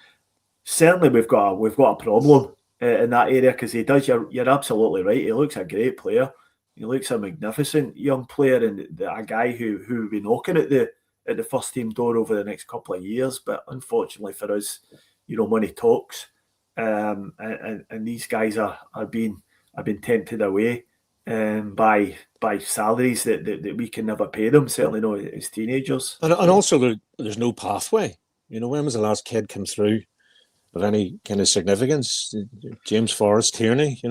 certainly we've got a problem in that area, because he does. You're absolutely right. He looks a great player. He looks a magnificent young player, and a guy who will be knocking at the first team door over the next couple of years. But unfortunately for us, money talks, and these guys are being tempted away by salaries that we can never pay them. Certainly not as teenagers. And also there's no pathway. When was the last kid come through of any kind of significance? James Forrest, Tierney,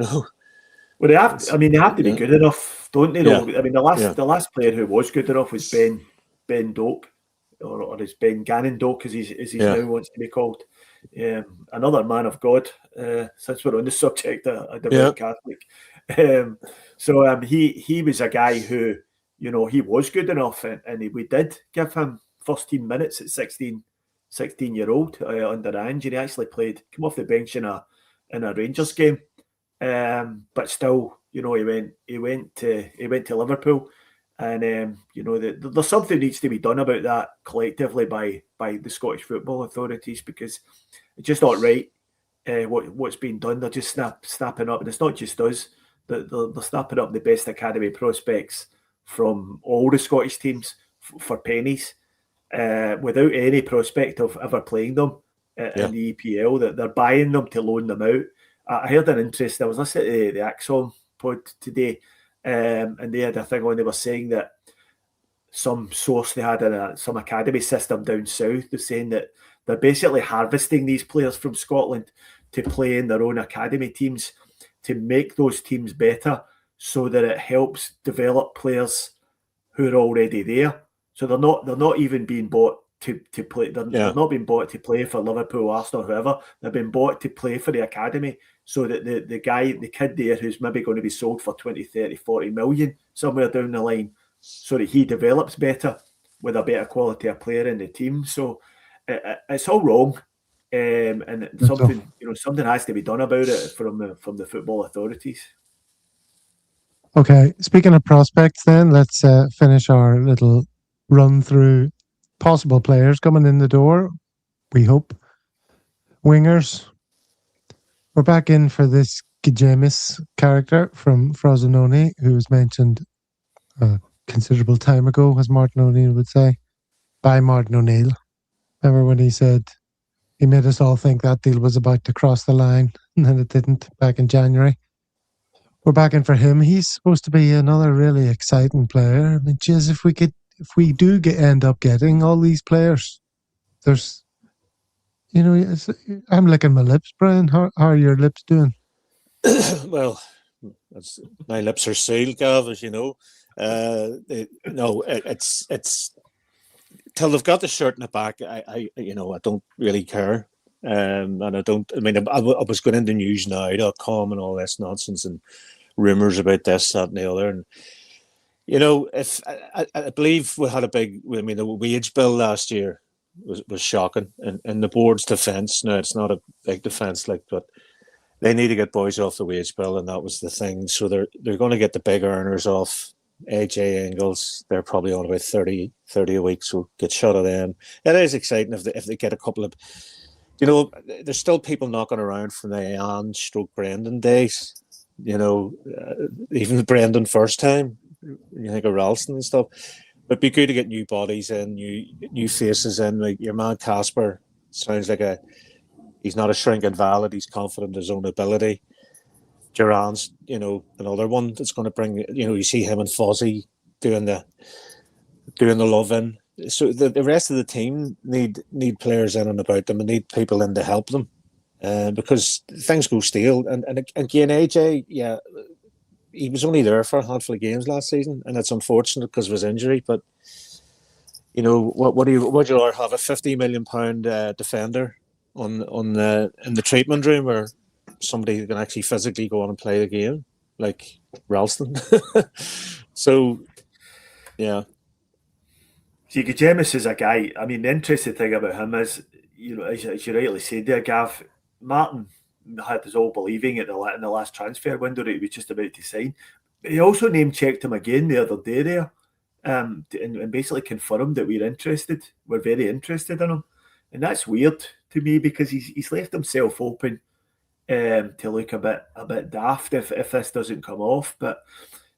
Well, they have to be good enough, don't they? Yeah. I mean, the last player who was good enough was Ben Doak, or is Ben Gannon Doak, as he now wants to be called. Another man of God. Since we're on the subject, a devout Catholic. So he was a guy who, he was good enough, and we did give him first team minutes at 16-year-old under Ange. He actually came off the bench in a Rangers game. But still, he went to Liverpool, and there's something needs to be done about that collectively by the Scottish football authorities, because it's just not right. What's being done, they're just snapping up, and it's not just us. They're snapping up the best academy prospects from all the Scottish teams for pennies, without any prospect of ever playing them in the EPL. That they're buying them to loan them out. I heard an interest. I was listening to the Axon pod today, and they had a thing on. They were saying that some source they had in some academy system down south. They're saying that they're basically harvesting these players from Scotland to play in their own academy teams, to make those teams better, so that it helps develop players who are already there. So they're not even being bought to play. They're not being bought to play for Liverpool, Arsenal, whoever. They're being bought to play for the academy, so that the kid there who's maybe going to be sold for 20, 30, 40 million somewhere down the line, so that he develops better with a better quality of player in the team. So it's all wrong, and something has to be done about it from the football authorities. Okay, speaking of prospects, then let's finish our little run through possible players coming in the door. We hope wingers. We're back in for this Gijamis character from Frosinone, who was mentioned a considerable time ago, as Martin O'Neill would say, by Martin O'Neill. Remember when he said he made us all think that deal was about to cross the line, and then it didn't, back in January. We're back in for him. He's supposed to be another really exciting player. I mean, geez, if we do end up getting all these players, there's, I'm licking my lips, Brian. How are your lips doing? Well, my lips are sealed, Gav, as you know. It's till they've got the shirt in the back. I don't really care, and I don't. I mean, I was going into newsnow.com and all this nonsense and rumors about this, that, and the other, and if I believe we had the wage bill last year was shocking, and the board's defence. Now it's not a big defence, but they need to get boys off the wage bill, and that was the thing. So they're going to get the big earners off. AJ Ingles, they're probably on about 30 a week, so get shot of them. It is exciting if they get a couple of, there's still people knocking around from the Brendan days. Even Brendan first time. You think of Ralston and stuff, but it'd be good to get new bodies in, new faces in. Like your man Casper sounds like he's not a shrinking violet. He's confident in his own ability. Duran's, another one that's going to bring. You see him and Fozzie doing the love in. So the rest of the team need players in and about them, and need people in to help them, because things go stale. And again, AJ, he was only there for a handful of games last season, and it's unfortunate because of his injury. But would you rather have a £50 million defender in the treatment room, or somebody who can actually physically go on and play the game like Ralston? So Yeah. See, Gejemis is a guy. I mean, the interesting thing about him is, as you rightly said there, Gav, Martin had us all believing in the last transfer window that he was just about to sign. But he also name checked him again the other day there, and basically confirmed that we're interested. We're very interested in him, and that's weird to me because he's left himself open to look a bit daft if this doesn't come off. But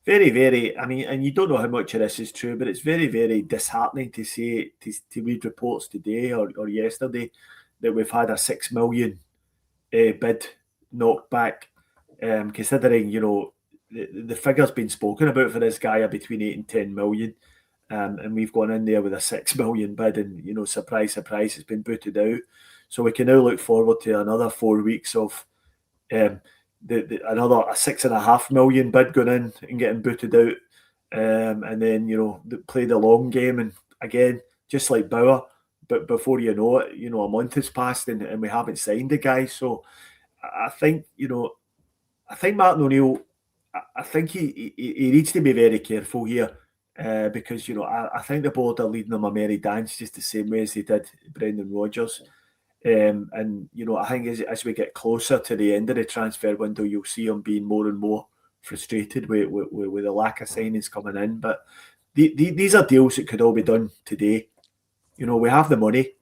very, very, I mean, and you don't know how much of this is true, but it's very, very disheartening to see, to read reports today or yesterday that we've had a 6 million bid knocked back, considering, the figure's been spoken about for this guy are between 8 and 10 million. And we've gone in there with a 6 million bid and, surprise, surprise, it's been booted out. So we can now look forward to another 4 weeks of another 6.5 million bid going in and getting booted out, and then play the long game, and again, just like Bauer, but before you know it, a month has passed and we haven't signed the guy. So I think Martin O'Neill, I think he needs to be very careful here, because I think the board are leading him a merry dance just the same way as they did Brendan Rodgers. And I think as we get closer to the end of the transfer window, you'll see him being more and more frustrated with the lack of signings coming in. But these are deals that could all be done today. We have the money.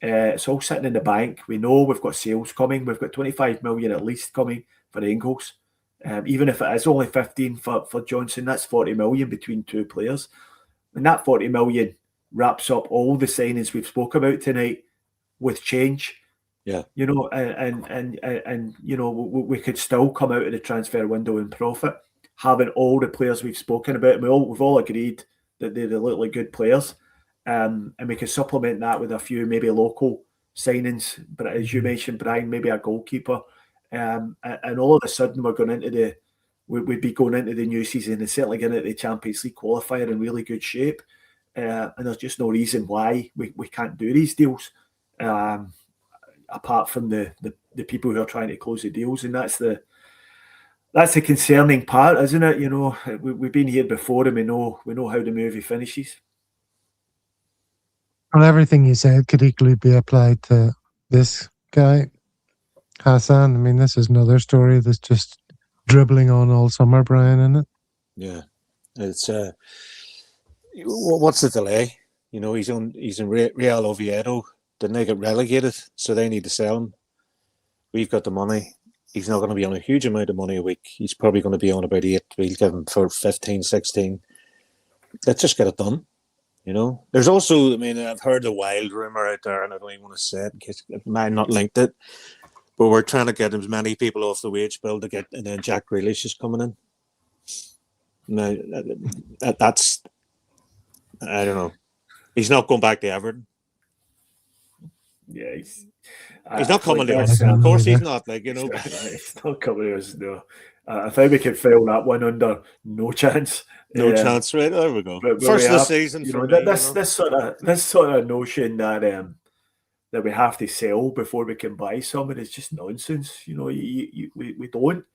It's all sitting in the bank. We know we've got sales coming. We've got 25 million at least coming for Engels. Even if it is only 15 for Johnson, that's 40 million between two players. And that 40 million wraps up all the signings we've spoke about tonight with change. Yeah. And we could still come out of the transfer window and profit, having all the players we've spoken about. We've all agreed that they look like good players. And we can supplement that with a few maybe local signings. But as you mentioned, Brian, maybe a goalkeeper. And all of a sudden we'd be going into the new season and certainly getting into the Champions League qualifier in really good shape. And there's just no reason why we can't do these deals, apart from the people who are trying to close the deals. And that's the concerning part, isn't it? We've been here before and we know how the movie finishes. Well, everything you said could equally be applied to this guy, Hassan. I mean, this is another story that's just dribbling on all summer, Brian, isn't it? Yeah, it's what's the delay? He's in Real Oviedo. Didn't they get relegated? So they need to sell him. We've got the money. He's not going to be on a huge amount of money a week. He's probably going to be on about 8. We'll give him for 15, 16. Let's just get it done. There's also, I mean, I've heard the wild rumor out there, and I don't even want to say it in case I might not linked it. But we're trying to get as many people off the wage bill to get, and then Jack Grealish is coming in. Now, that's, I don't know. He's not going back to Everton. Yeah, he's not coming to us. Of course, he's not. He's not coming to us. No, I think we can file that one under no chance. No chance, right? There we go. But First of the season for me. This sort of notion that we have to sell before we can buy someone is just nonsense. We don't.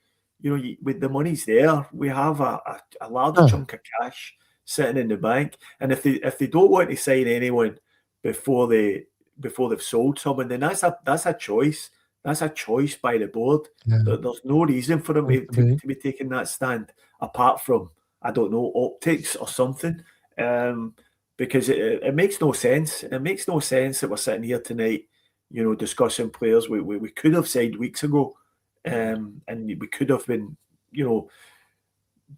With the money's there, we have a large chunk of cash sitting in the bank, and if they don't want to sign anyone before they've sold someone, then that's a choice. That's a choice by the board. Yeah. There's no reason for them to be taking that stand, apart from, I don't know, optics or something. Because it makes no sense. It makes no sense that we're sitting here tonight, discussing players we could have signed weeks ago, and we could have been,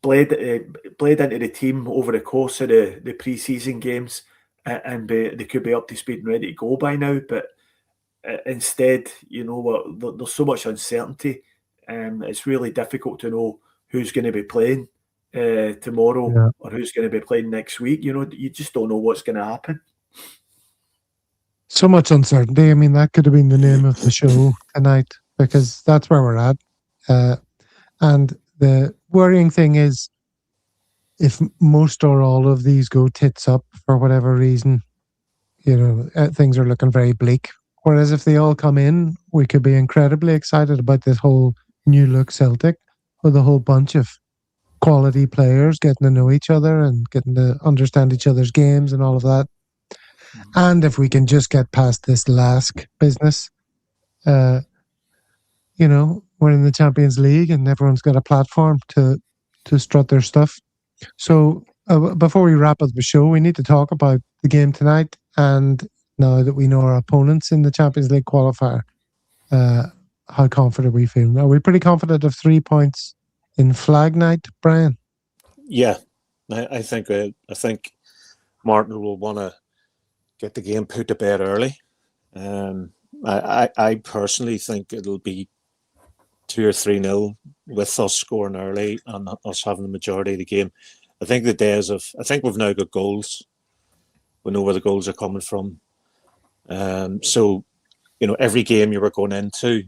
bled into the team over the course of the pre-season games, and they could be up to speed and ready to go by now. But instead, there's so much uncertainty. It's really difficult to know who's going to be playing tomorrow or who's going to be playing next week. You just don't know what's going to happen. So much uncertainty. I mean, that could have been the name of the show tonight, because that's where we're at. And the worrying thing is, if most or all of these go tits up for whatever reason, things are looking very bleak. Whereas if they all come in, we could be incredibly excited about this whole new look Celtic with a whole bunch of quality players, getting to know each other and getting to understand each other's games and all of that. And if we can just get past this LASK business, we're in the Champions League and everyone's got a platform to strut their stuff. So before we wrap up the show, we need to talk about the game tonight. And now that we know our opponents in the Champions League qualifier, how confident we feel. Are we pretty confident of 3 points in Flag Night, Brian? Yeah, I think Martin will want to get the game put to bed early. I personally think it'll be 2 or 3-0 with us scoring early and us having the majority of the game. I think we've now got goals. We know where the goals are coming from. So, every game you were going into,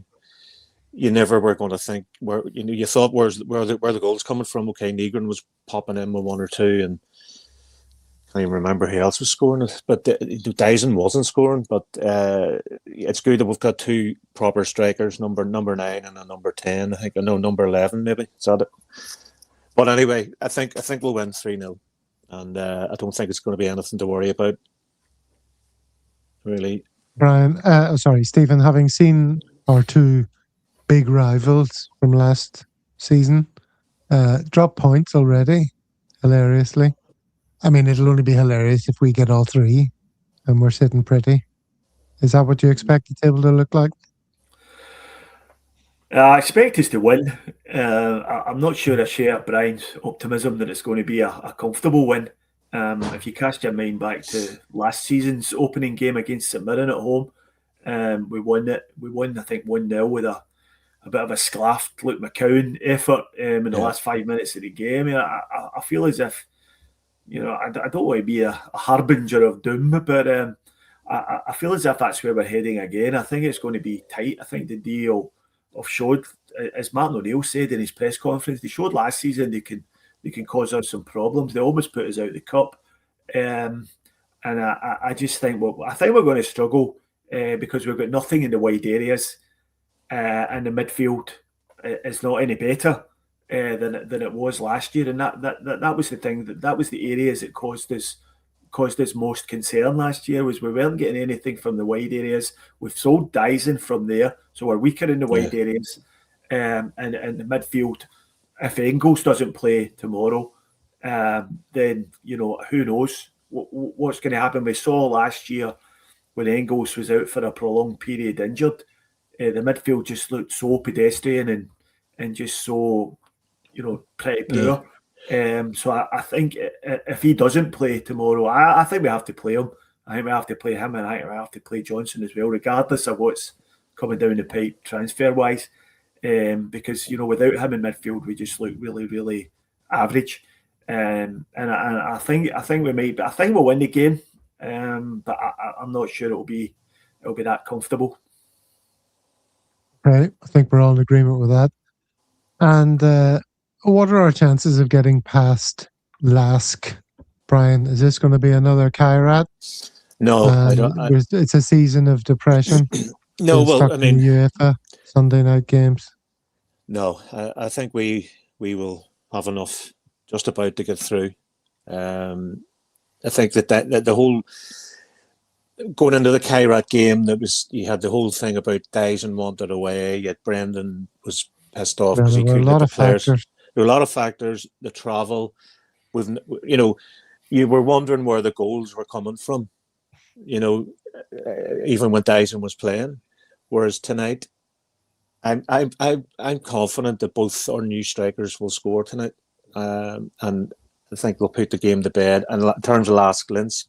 you never were going to think you thought where the goals coming from. Okay, Negron was popping in with 1 or 2, and I can't even remember who else was scoring it. But Dyson wasn't scoring. But it's good that we've got 2 proper strikers, number 9 and a number 10. I think number 11 maybe. Is that it? But anyway, I think we'll win 3-0, and I don't think it's going to be anything to worry about. Really, Brian. Stephen. Having seen our 2 big rivals from last season drop points already, hilariously. I mean, it'll only be hilarious if we get all 3 and we're sitting pretty. Is that what you expect the table to look like? I expect us to win. I'm not sure I share Brian's optimism that it's going to be a comfortable win. If you cast your mind back to last season's opening game against St Mirren at home, we won it. We won, I think, 1-0 with a bit of a sclaffed Luke McCowan effort in the last 5 minutes of the game. I feel as if, I don't want to be a harbinger of doom, but I feel as if that's where we're heading again. I think it's going to be tight. I think the deal have showed, as Martin O'Neill said in his press conference, they showed last season they can cause us some problems. They almost put us out of the cup, and I just think we're going to struggle because we've got nothing in the wide areas, and the midfield is not any better than it was last year, and that was the thing that was the areas that caused us most concern last year. Was we weren't getting anything from the wide areas. We've sold Dyson from there, so we're weaker in the wide areas, and the midfield. If Engels doesn't play tomorrow, then who knows what's going to happen. We saw last year when Engels was out for a prolonged period injured, the midfield just looked so pedestrian and just so pretty poor. So I think if he doesn't play tomorrow, I think we have to play him. I think we have to play him, and I think we have to play Johnson as well, regardless of what's coming down the pipe transfer wise. Because without him in midfield, we just look really, really average. And I think we might. I think we'll win the game, but I'm not sure it'll be that comfortable. Right, I think we're all in agreement with that. And what are our chances of getting past LASK, Brian? Is this going to be another Kairat? No, I don't. It's a season of depression. No, well, I mean, UEFA Sunday night games. No, I think we will have enough just about to get through. I think that the whole going into the Kairat game, you had the whole thing about Dyson wanted away, yet Brendan was pissed off because he couldn't get the players. There were a lot of factors. The travel, you were wondering where the goals were coming from. Even when Dyson was playing, whereas tonight, I'm confident that both our new strikers will score tonight, and I think they'll put the game to bed. And in terms of Lask Linsk,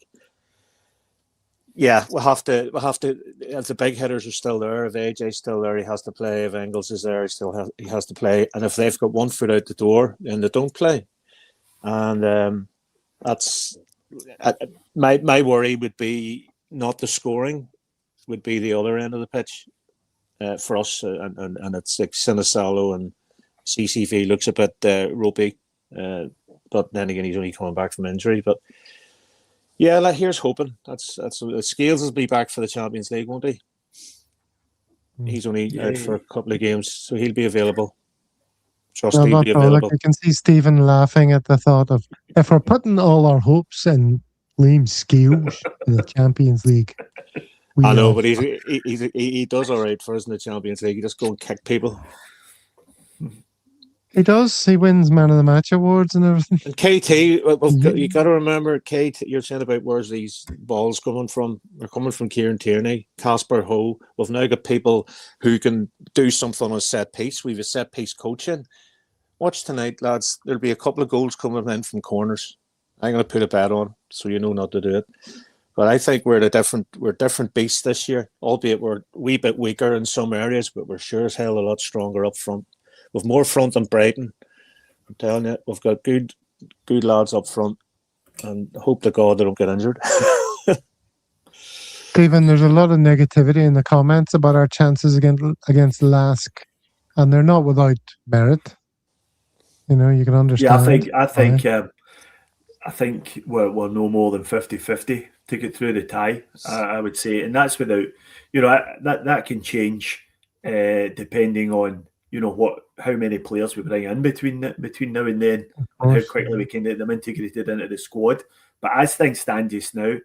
we'll have to. If the big hitters are still there, if AJ's still there, he has to play. If Engels is there, he has to play. And if they've got 1 foot out the door, then they don't play. And that's my worry would be not the scoring, would be the other end of the pitch. For us, and it's like Sinisalo and CCV looks a bit ropey, but then again he's only coming back from injury. But here's hoping. That's Scales will be back for the Champions League, won't he? He's only out for a couple of games, so he'll be available. Trust Well, he'll not be all. Like, available. I can see Stephen laughing at the thought of if we're putting all our hopes in Liam Skills in the Champions League. I know, but he does all right for us in the Champions League. He just go and kick people. He does. He wins Man of the Match awards and everything. And KT, you got to remember, KT, you're saying about where's these balls coming from? They're coming from Kieran Tierney, Casper Ho. We've now got people who can do something on a set piece. We've a set piece coaching. Watch tonight, lads. There'll be a couple of goals coming in from corners. I'm going to put a bet on, so you know not to do it. But I think we're a different beast this year, albeit we're a wee bit weaker in some areas, but we're sure as hell a lot stronger up front. We've more front than Brighton. I'm telling you, we've got good lads up front, and hope to God they don't get injured. Stephen, there's a lot of negativity in the comments about our chances against Lask, and they're not without merit. You know, you can understand. Yeah, I think we're no more than 50-50 to get through the tie. I would say, and that's without, that can change depending on how many players we bring in between now and then, and how quickly we can get them integrated into the squad. But as things stand just now,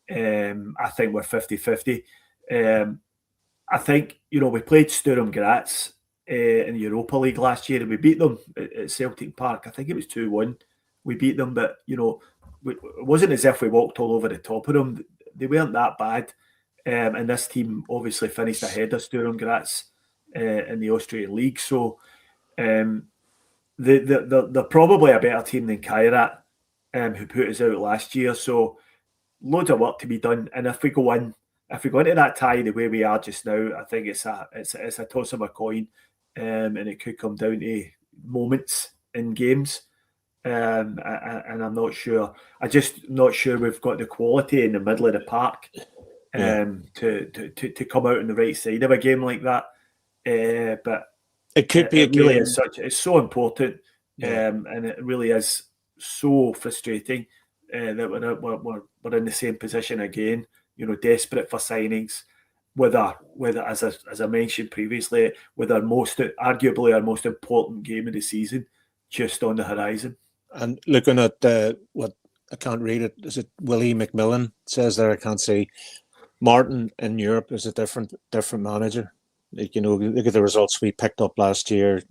I think we're 50-50. I think we played Sturm Graz in the Europa League last year, and we beat them at Celtic Park. I think it was 2-1. We beat them, but it wasn't as if we walked all over the top of them. They weren't that bad, and this team obviously finished ahead of Sturm Graz in the Austrian League. So they're probably a better team than Kairat, who put us out last year. So loads of work to be done, and if we go into that tie the way we are just now, I think it's a toss of a coin, and it could come down to moments in games. And I'm not sure. I'm just not sure we've got the quality in the middle of the park to come out on the right side of a game like that. But it could be a game. Really is it's so important, and it really is so frustrating that we're in the same position again. Desperate for signings. With as I mentioned previously, with arguably our most important game of the season just on the horizon. And looking at what I can't read it, is it Willie McMillan says there? I can't see. Martin in Europe is a different manager. Look at the results we picked up last year,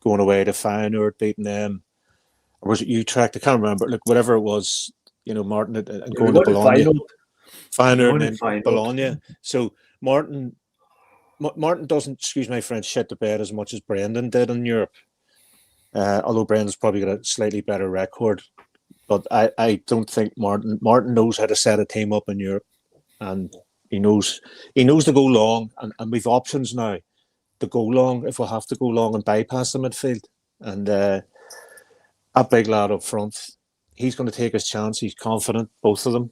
going away to Feyenoord, beating them, or was it Utrecht? I can't remember. Look, whatever it was, Martin and going to Bologna, Feyenoord and Bologna. So Martin doesn't, excuse my French, shit the bed as much as Brendan did in Europe. Although Brendan's probably got a slightly better record, but I don't think Martin knows how to set a team up in Europe, and he knows to go long, and we've options now to go long if we have to go long and bypass the midfield. And a big lad up front, he's going to take his chance. He's confident, both of them.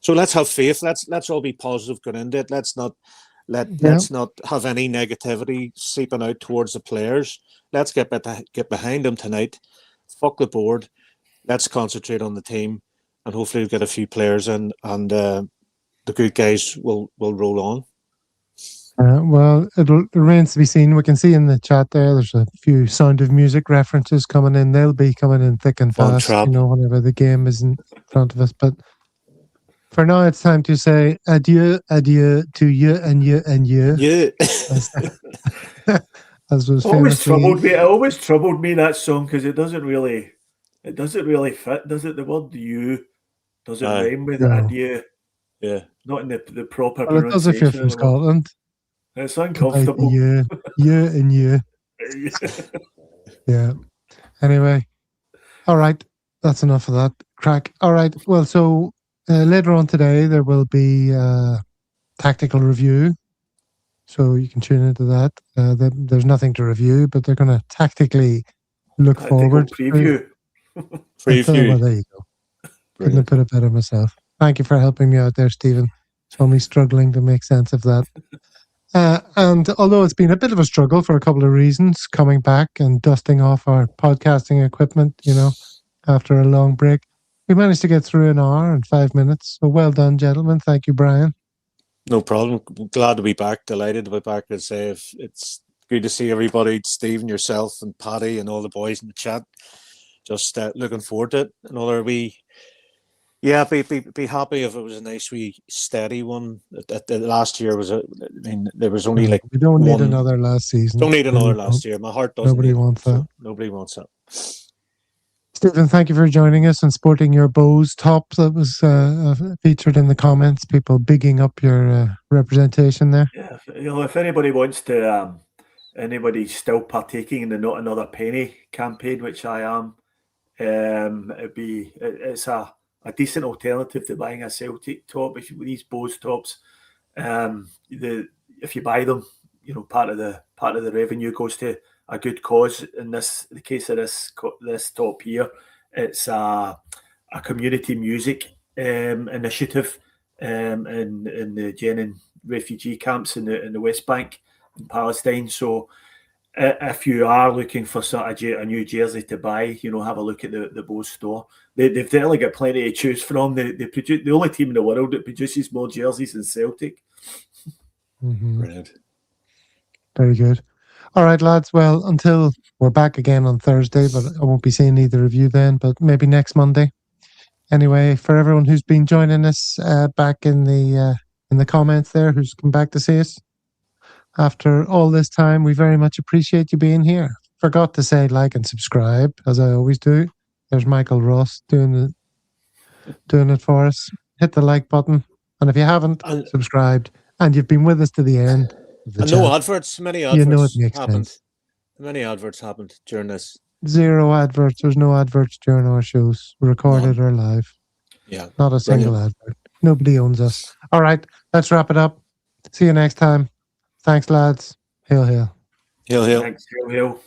So let's have faith. Let's all be positive going into it. Let's not have any negativity seeping out towards the players. Let's get behind them tonight. Fuck the board. Let's concentrate on the team, and hopefully we'll get a few players in, and the good guys will roll on. Well, it remains to be seen. We can see in the chat there's a few Sound of Music references coming in. They'll be coming in thick and fast, whenever the game is in front of us. But for now, it's time to say adieu to you and you and you. Yeah. As was always troubled me. It always troubled me, that song, because it doesn't really fit, does it? The word "you" doesn't rhyme with adieu. Yeah, not in the proper pronunciation. It does if you're from Scotland. It's uncomfortable. You and you. Yeah. Anyway, all right. That's enough of that crack. All right. Well, so later on today there will be tactical review. So you can tune into that. There's nothing to review, but they're going to tactically look forward. Preview. Well, there you go. Couldn't have put it better myself. Thank you for helping me out there, Stephen. Saw me struggling to make sense of that. And although it's been a bit of a struggle for a couple of reasons, coming back and dusting off our podcasting equipment, after a long break, we managed to get through an hour and 5 minutes. So well done, gentlemen. Thank you, Brian. No problem. Glad to be back. Delighted to be back. I'd say it's Good to see everybody, Stephen, yourself, and Paddy, and all the boys in the chat. Just looking forward to it. Another wee. Yeah, be happy if it was a nice wee steady one. The last year was there was only like we don't need another last season. Don't need another last year. My heart doesn't. Nobody wants that. Nobody wants that. Stephen, thank you for joining us and sporting your Bose top that was featured in the comments. People bigging up your representation there. Yeah, if anybody wants to, anybody's still partaking in the Not Another Penny campaign, which I am, it's a decent alternative to buying a Celtic top. If these Bose tops, if you buy them, part of the revenue goes to a good cause. In the case of this top here, it's a community music initiative in the Jenin refugee camps in the West Bank in Palestine. So if you are looking for a new jersey to buy, have a look at the Bose store. They've definitely got plenty to choose from. They produce the only team in the world that produces more jerseys than Celtic. Mm-hmm. Brilliant. Very good. All right, lads. Well, until we're back again on Thursday, but I won't be seeing either of you then, but maybe next Monday. Anyway, for everyone who's been joining us back in the comments there, who's come back to see us after all this time, we very much appreciate you being here. Forgot to say like and subscribe, as I always do. There's Michael Ross doing it for us. Hit the like button, and if you haven't subscribed and you've been with us to the end. And no adverts. Many adverts it makes happened. sense. Many adverts happened during this. Zero adverts. There's no adverts during our shows, recorded or live. Yeah. Not a single advert. Nobody owns us. All right, let's wrap it up. See you next time. Thanks, lads. Hail, hail. Hail, hail. Thanks, hail, hail.